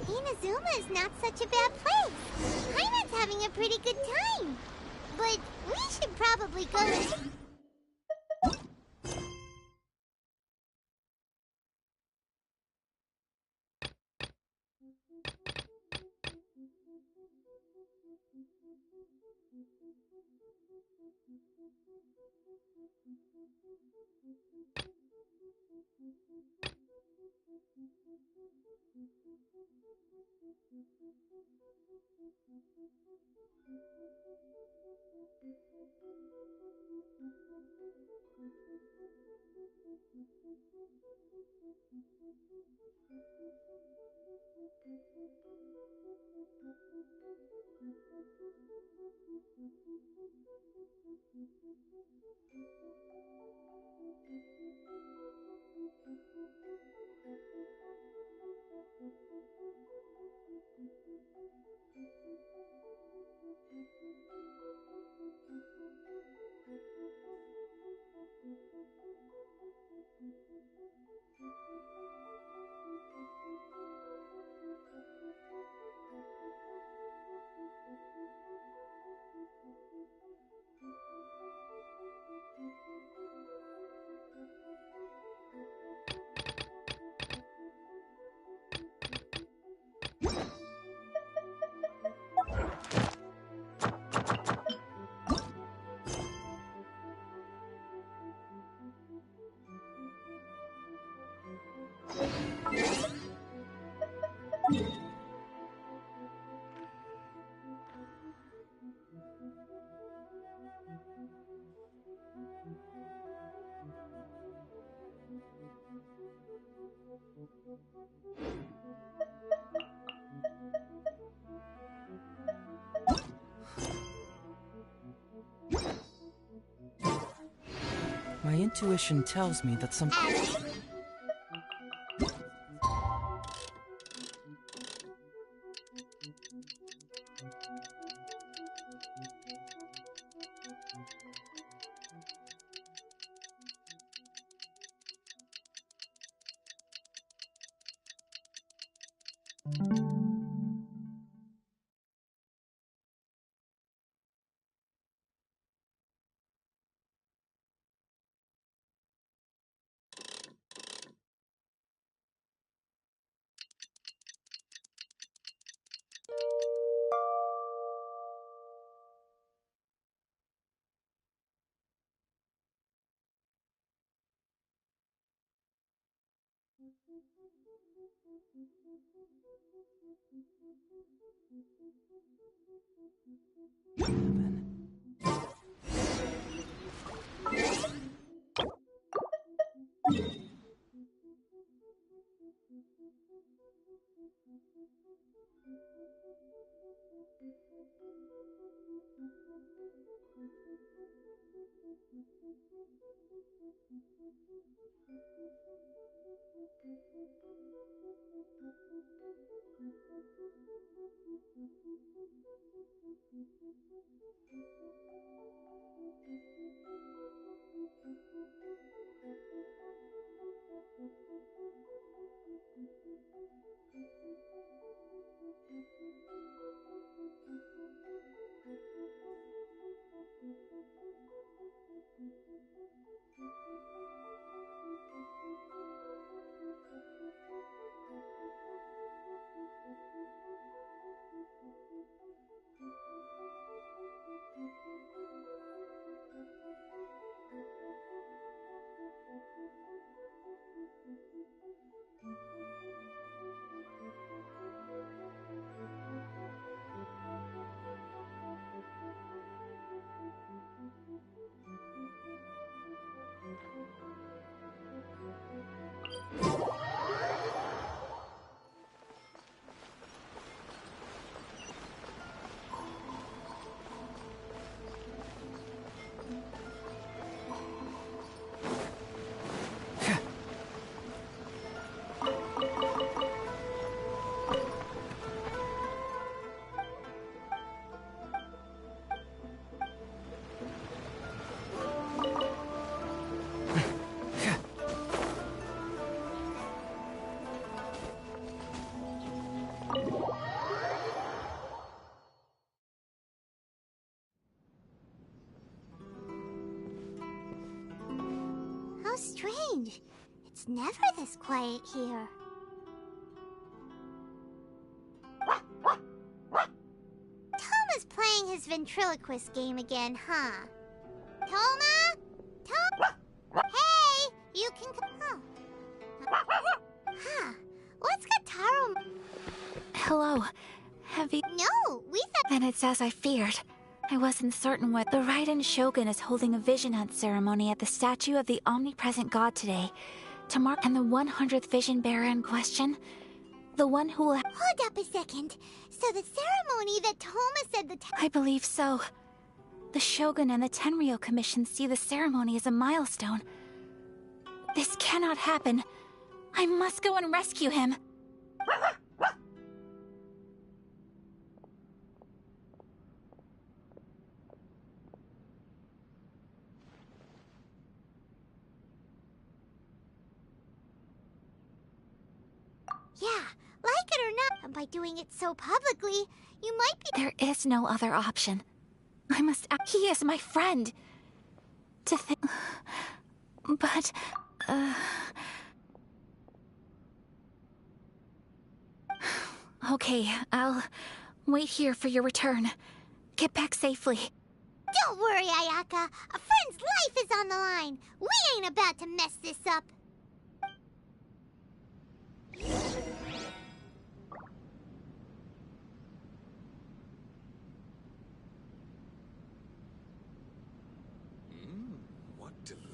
Inazuma is not such a bad place. Paimon's having a pretty good time. But we should probably go to... My intuition tells me that some... How strange. It's never this quiet here. Toma's playing his ventriloquist game again, huh? Toma? Hey, you can come. Huh. What's got Taro? Hello. Have you... No, we thought... Then it's as I feared. I wasn't certain what... The Raiden Shogun is holding a vision hunt ceremony at the statue of the omnipresent god today. To mark... And the 100th vision bearer in question? The one who will... Hold up a second. So the ceremony that Toma said the... I believe so. The Shogun and the Tenryou Commission see the ceremony as a milestone. This cannot happen. I must go and rescue him. Yeah, like it or not, and by doing it so publicly, you might be... There is no other option. I must act. He is my friend. To think... But... Okay, I'll wait here for your return. Get back safely. Don't worry, Ayaka. A friend's life is on the line. We ain't about to mess this up.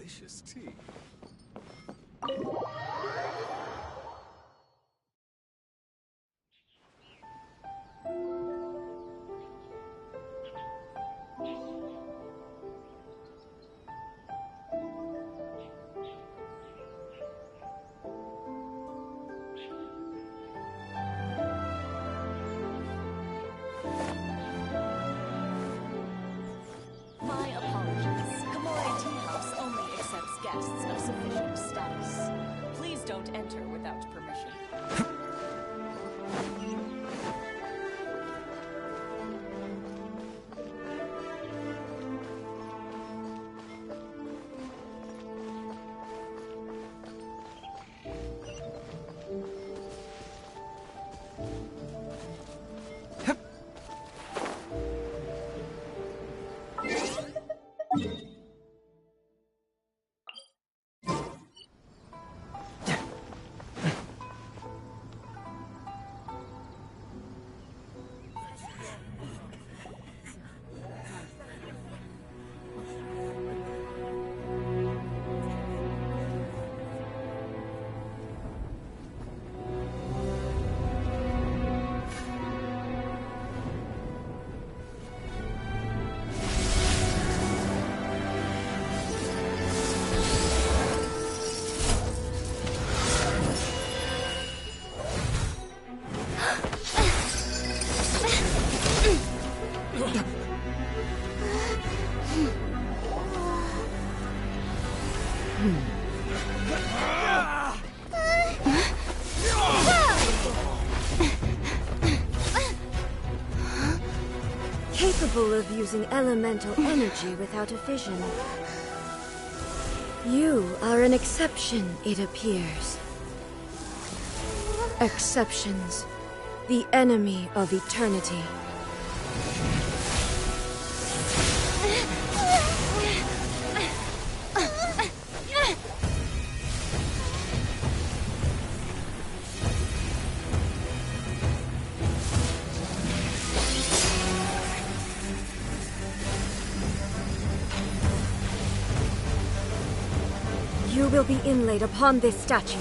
delicious tea. My apologies. Kamore Tea House only accepts guests of sufficient status. Please don't enter without permission. Capable of using elemental energy without a fission. You are an exception, it appears. Exceptions. The enemy of eternity. You will be inlaid upon this statue.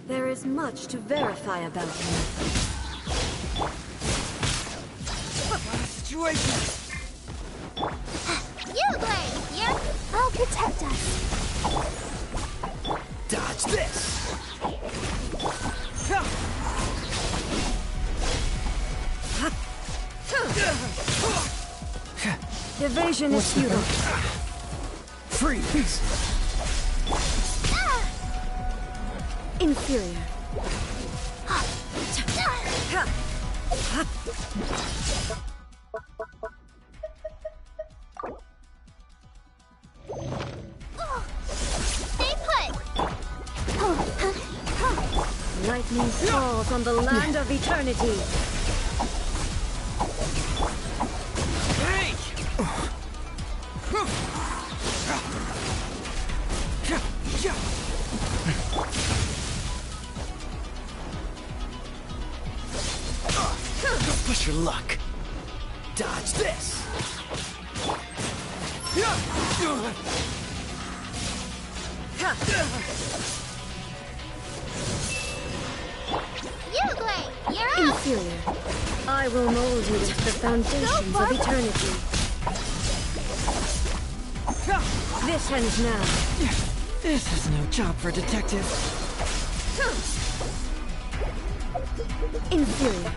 There is much to verify about him. What kind of situation? You, Blade! Yeah? I'll protect us. Dodge this! Evasion is futile. Freeze! Inferior. Stay put! Lightning falls on the land of eternity. Hey! Push your luck. Dodge this. You, Blade! You're up! Inferior. I will mold you into the foundations of eternity. This ends now. This is no job for a detective. Inferior.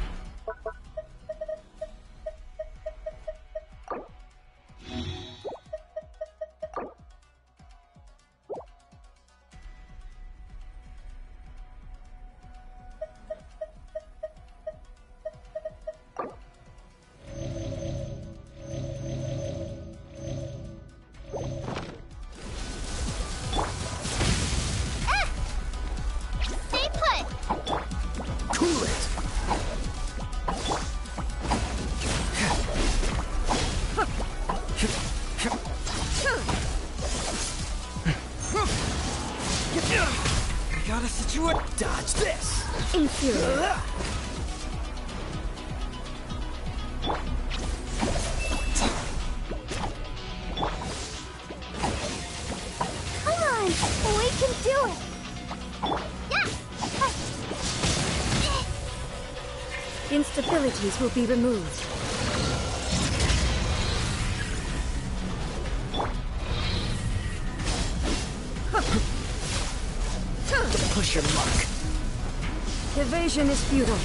I got a situation. Dodge this. Inferior. Come on, we can do it. Instabilities will be removed. Push your luck. Evasion is futile.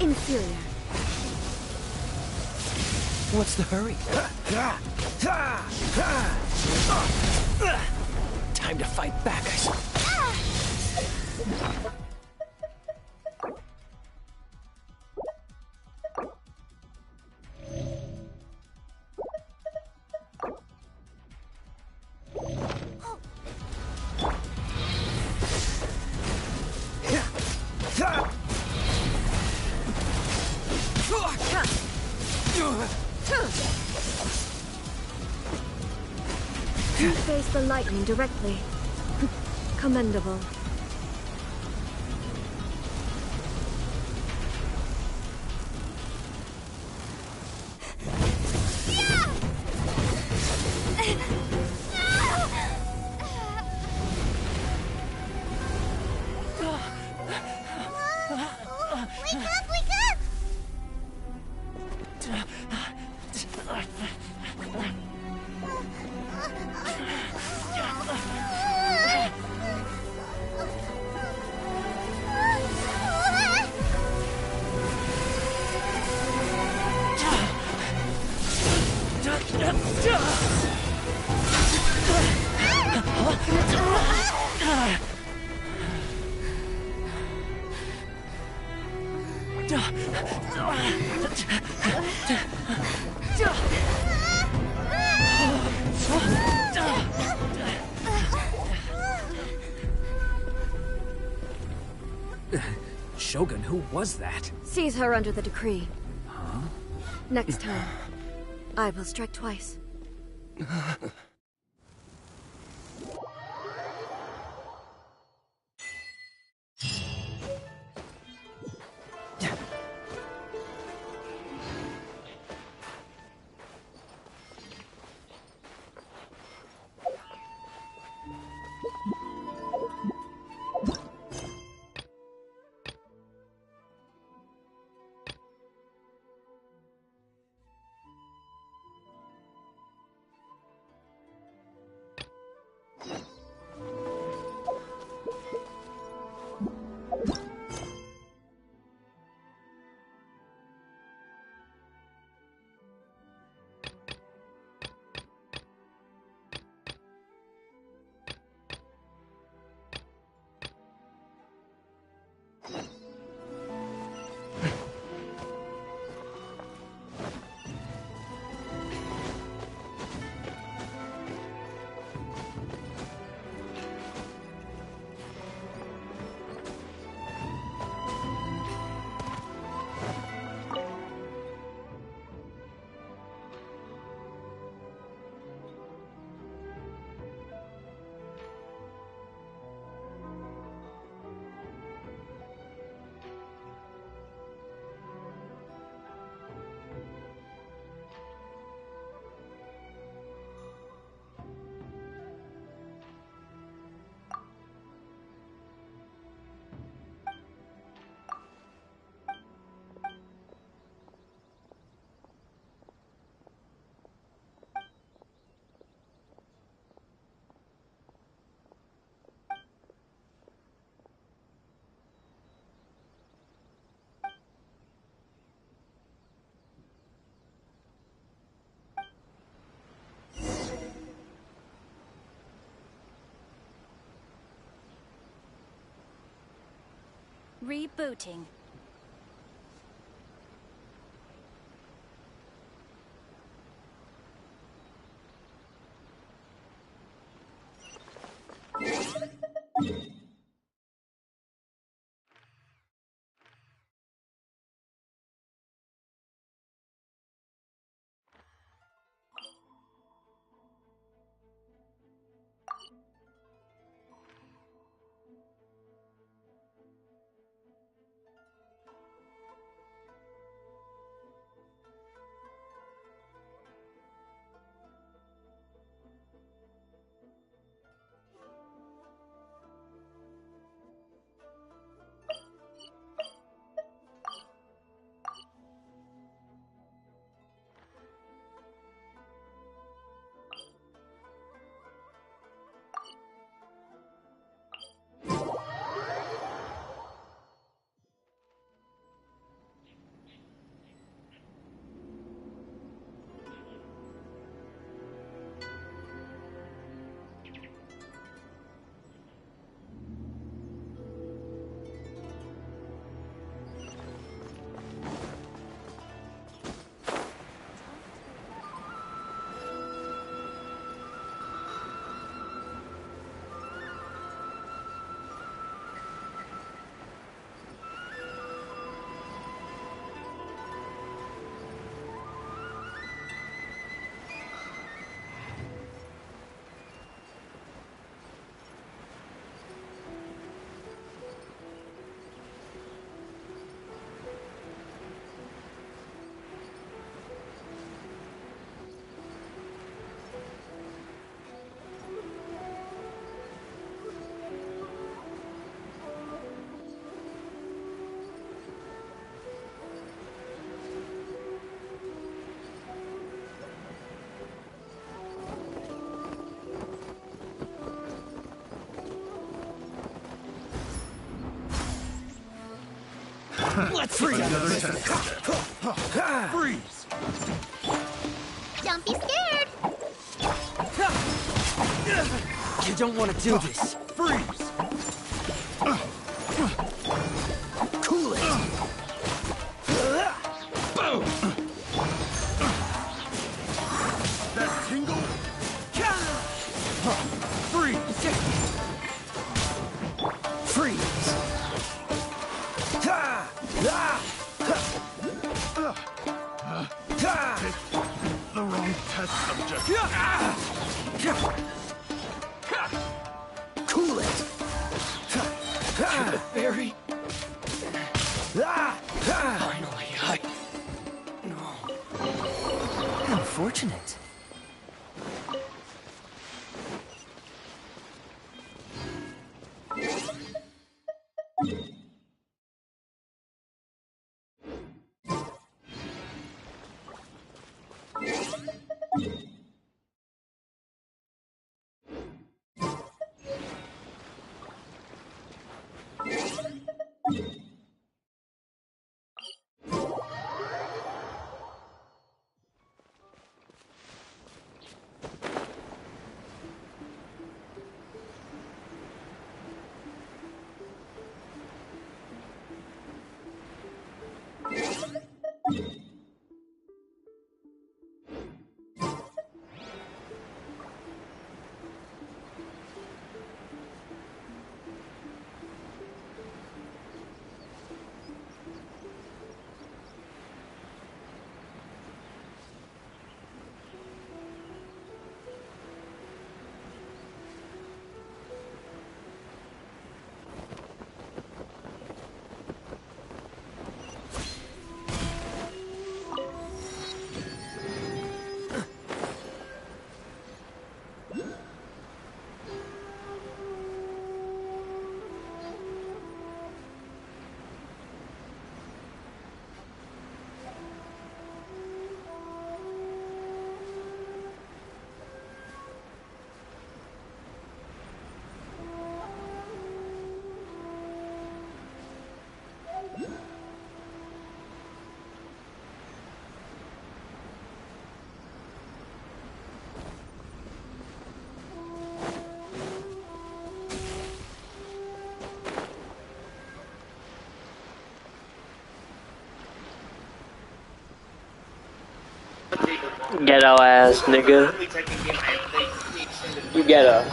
Inferior. What's the hurry? Time to fight back, I suppose. You face the lightning directly. Commendable. Wake up, wake up! Shogun, who was that? Seize her under the decree. Huh? Next time, I will strike twice. Rebooting. Let's freeze. another test. Freeze. Don't be scared. You don't want to do this. Freeze. Cool it. Boom. That tingle. Freeze. Freeze. The wrong test subject. Cool it. Very. Finally, No. Unfortunate. Ghetto ass nigga. You ghetto.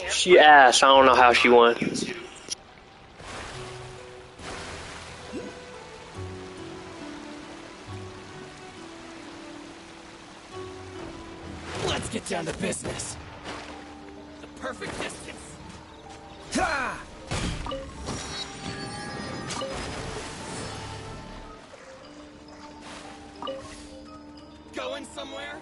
She asked, I don't know how she won. Let's get down to business. The perfect distance. Ha! Going somewhere?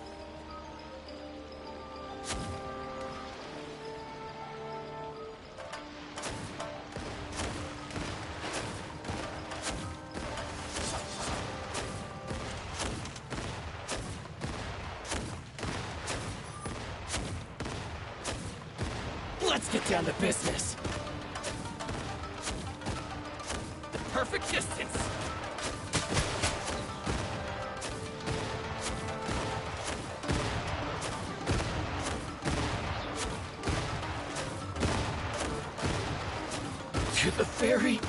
Let's get down to business. The perfect distance. To the ferry.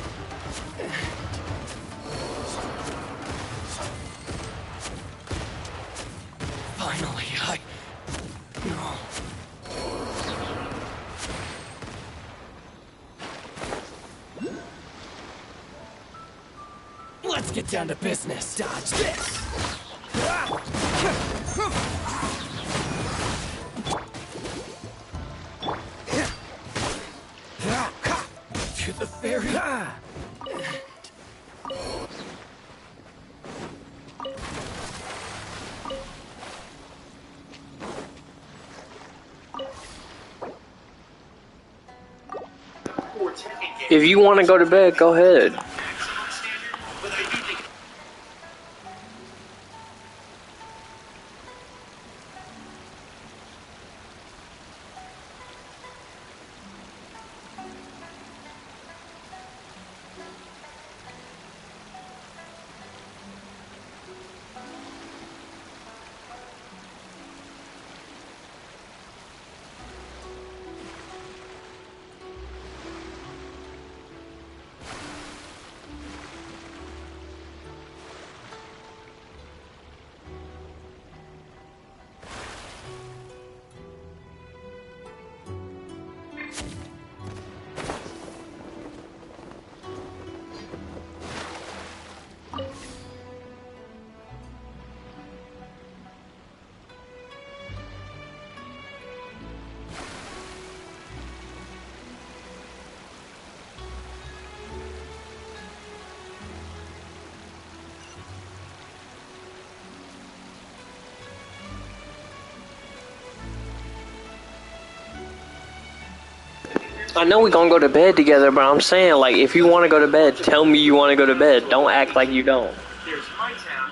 Finally, No. Let's get down to business. Dodge this. To the ferry. If you want to go to bed, go ahead. I know we're gonna go to bed together, but I'm saying, like, if you want to go to bed, tell me you want to go to bed. Don't act like you don't. There's my town.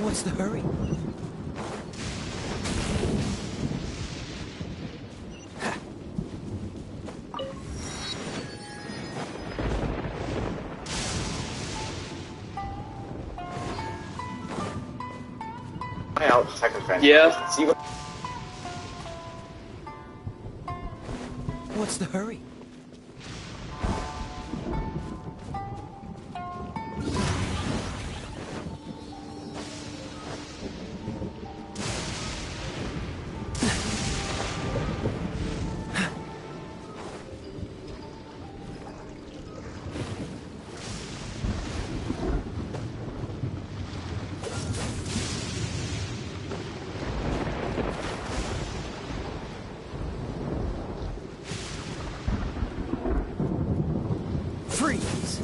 What's the hurry? Out, second friend. Yeah. See what What's the hurry? Freeze!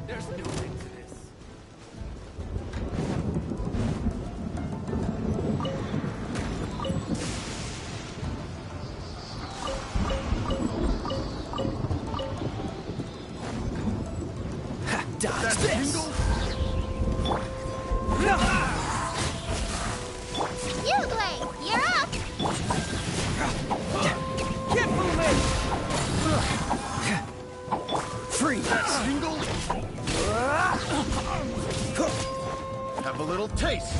There's no end to this. Dodge this! Uglay, you're up! Get moving! Freeze! Have a little taste.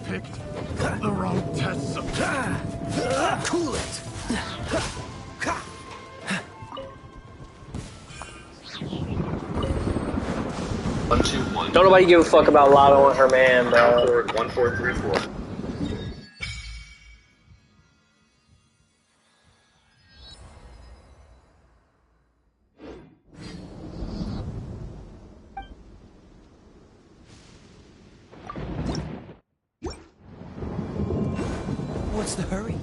Picked the wrong test subject. Cool it! Don't nobody give a fuck about Lotto and her man, bro. 1434. What's the hurry?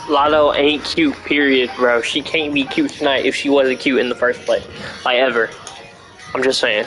Lotto ain't cute, period, bro. She can't be cute tonight if she wasn't cute in the first place. Like, ever. I'm just saying.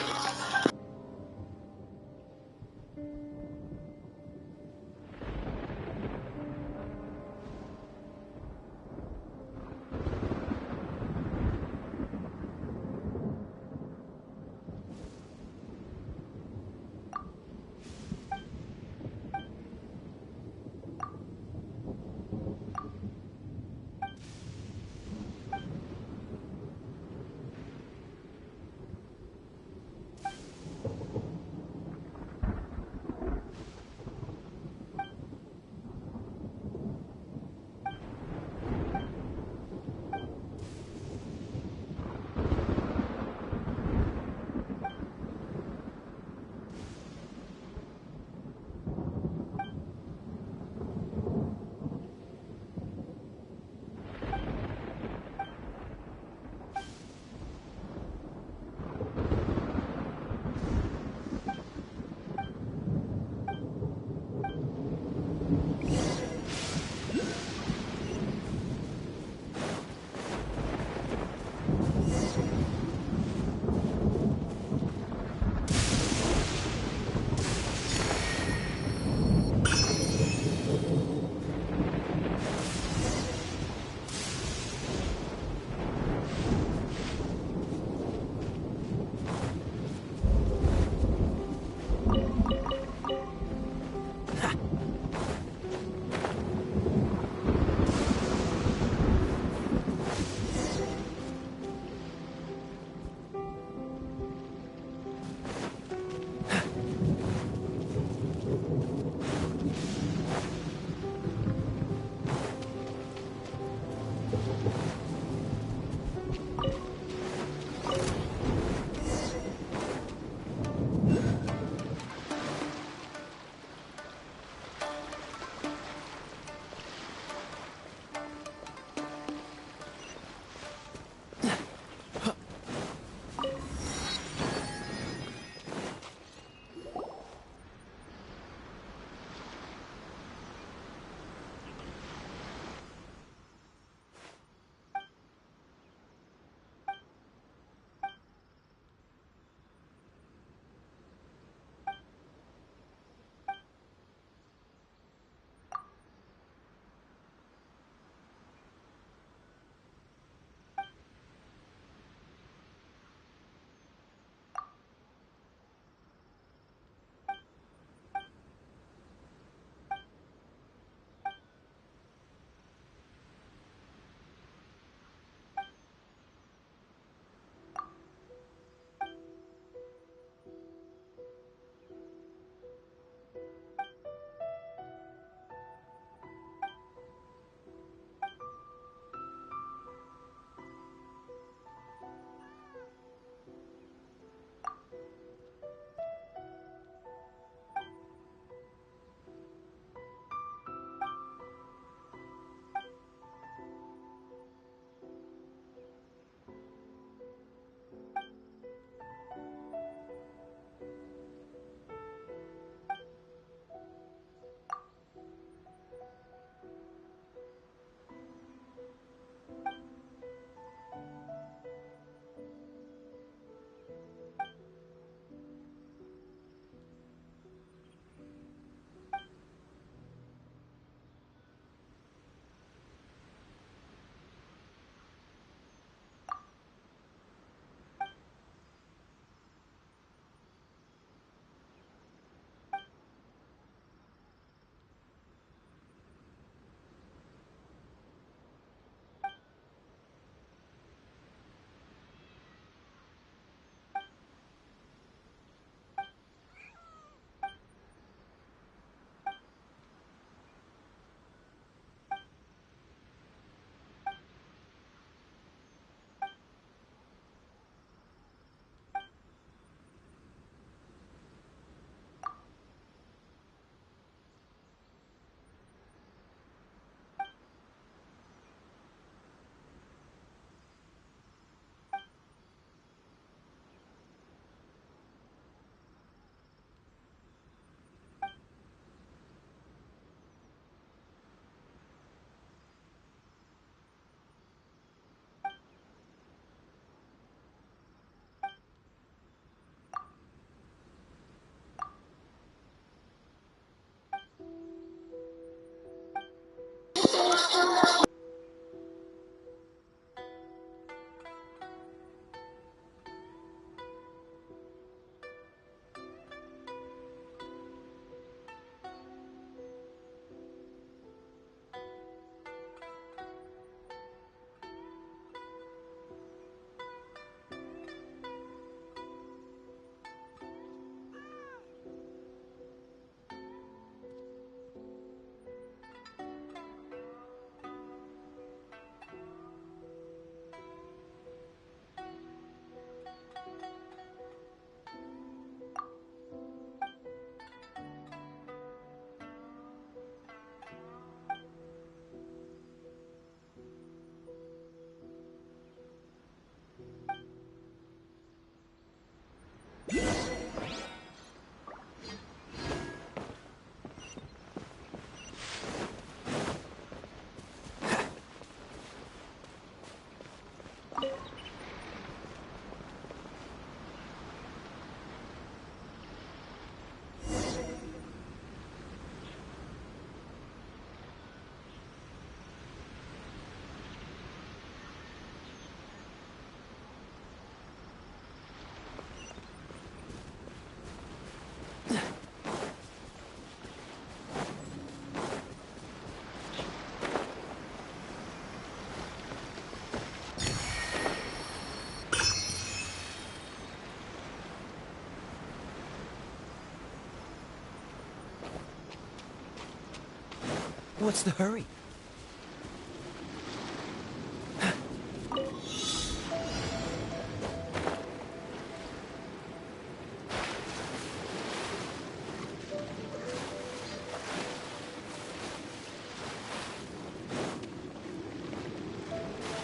What's the hurry?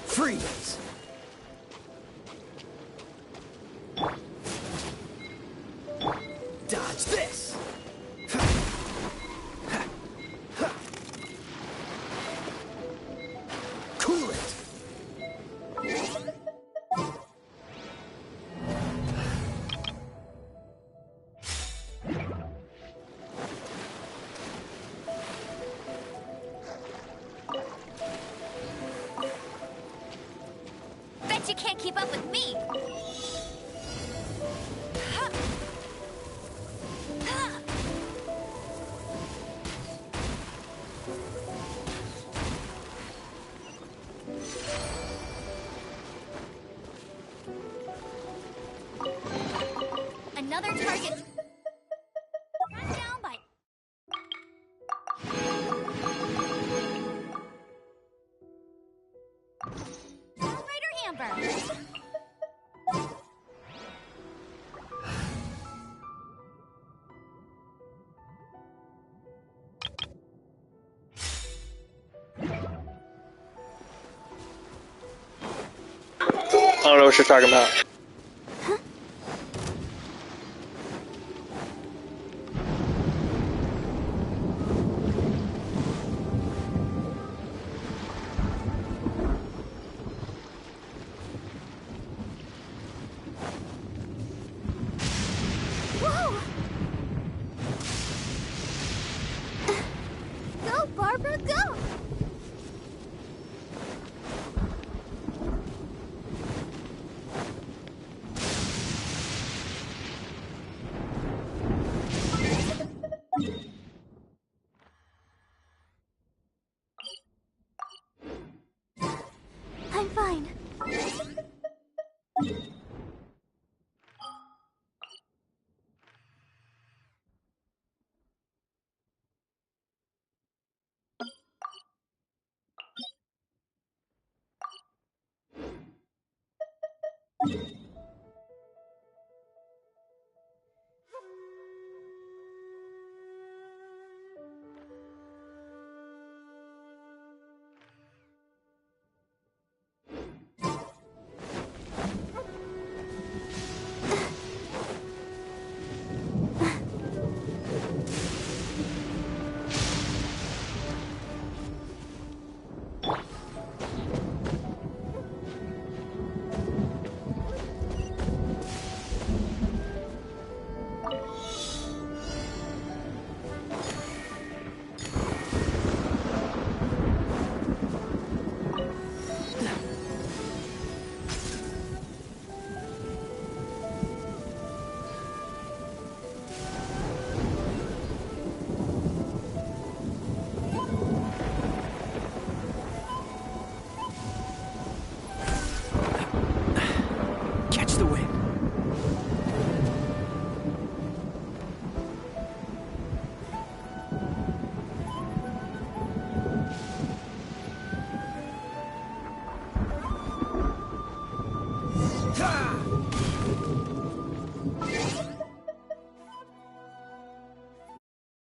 Freeze! Dodge this! Cool it! Bet you can't keep up with me. Another target. Run down by. Rider Amber. I don't know what you're talking about.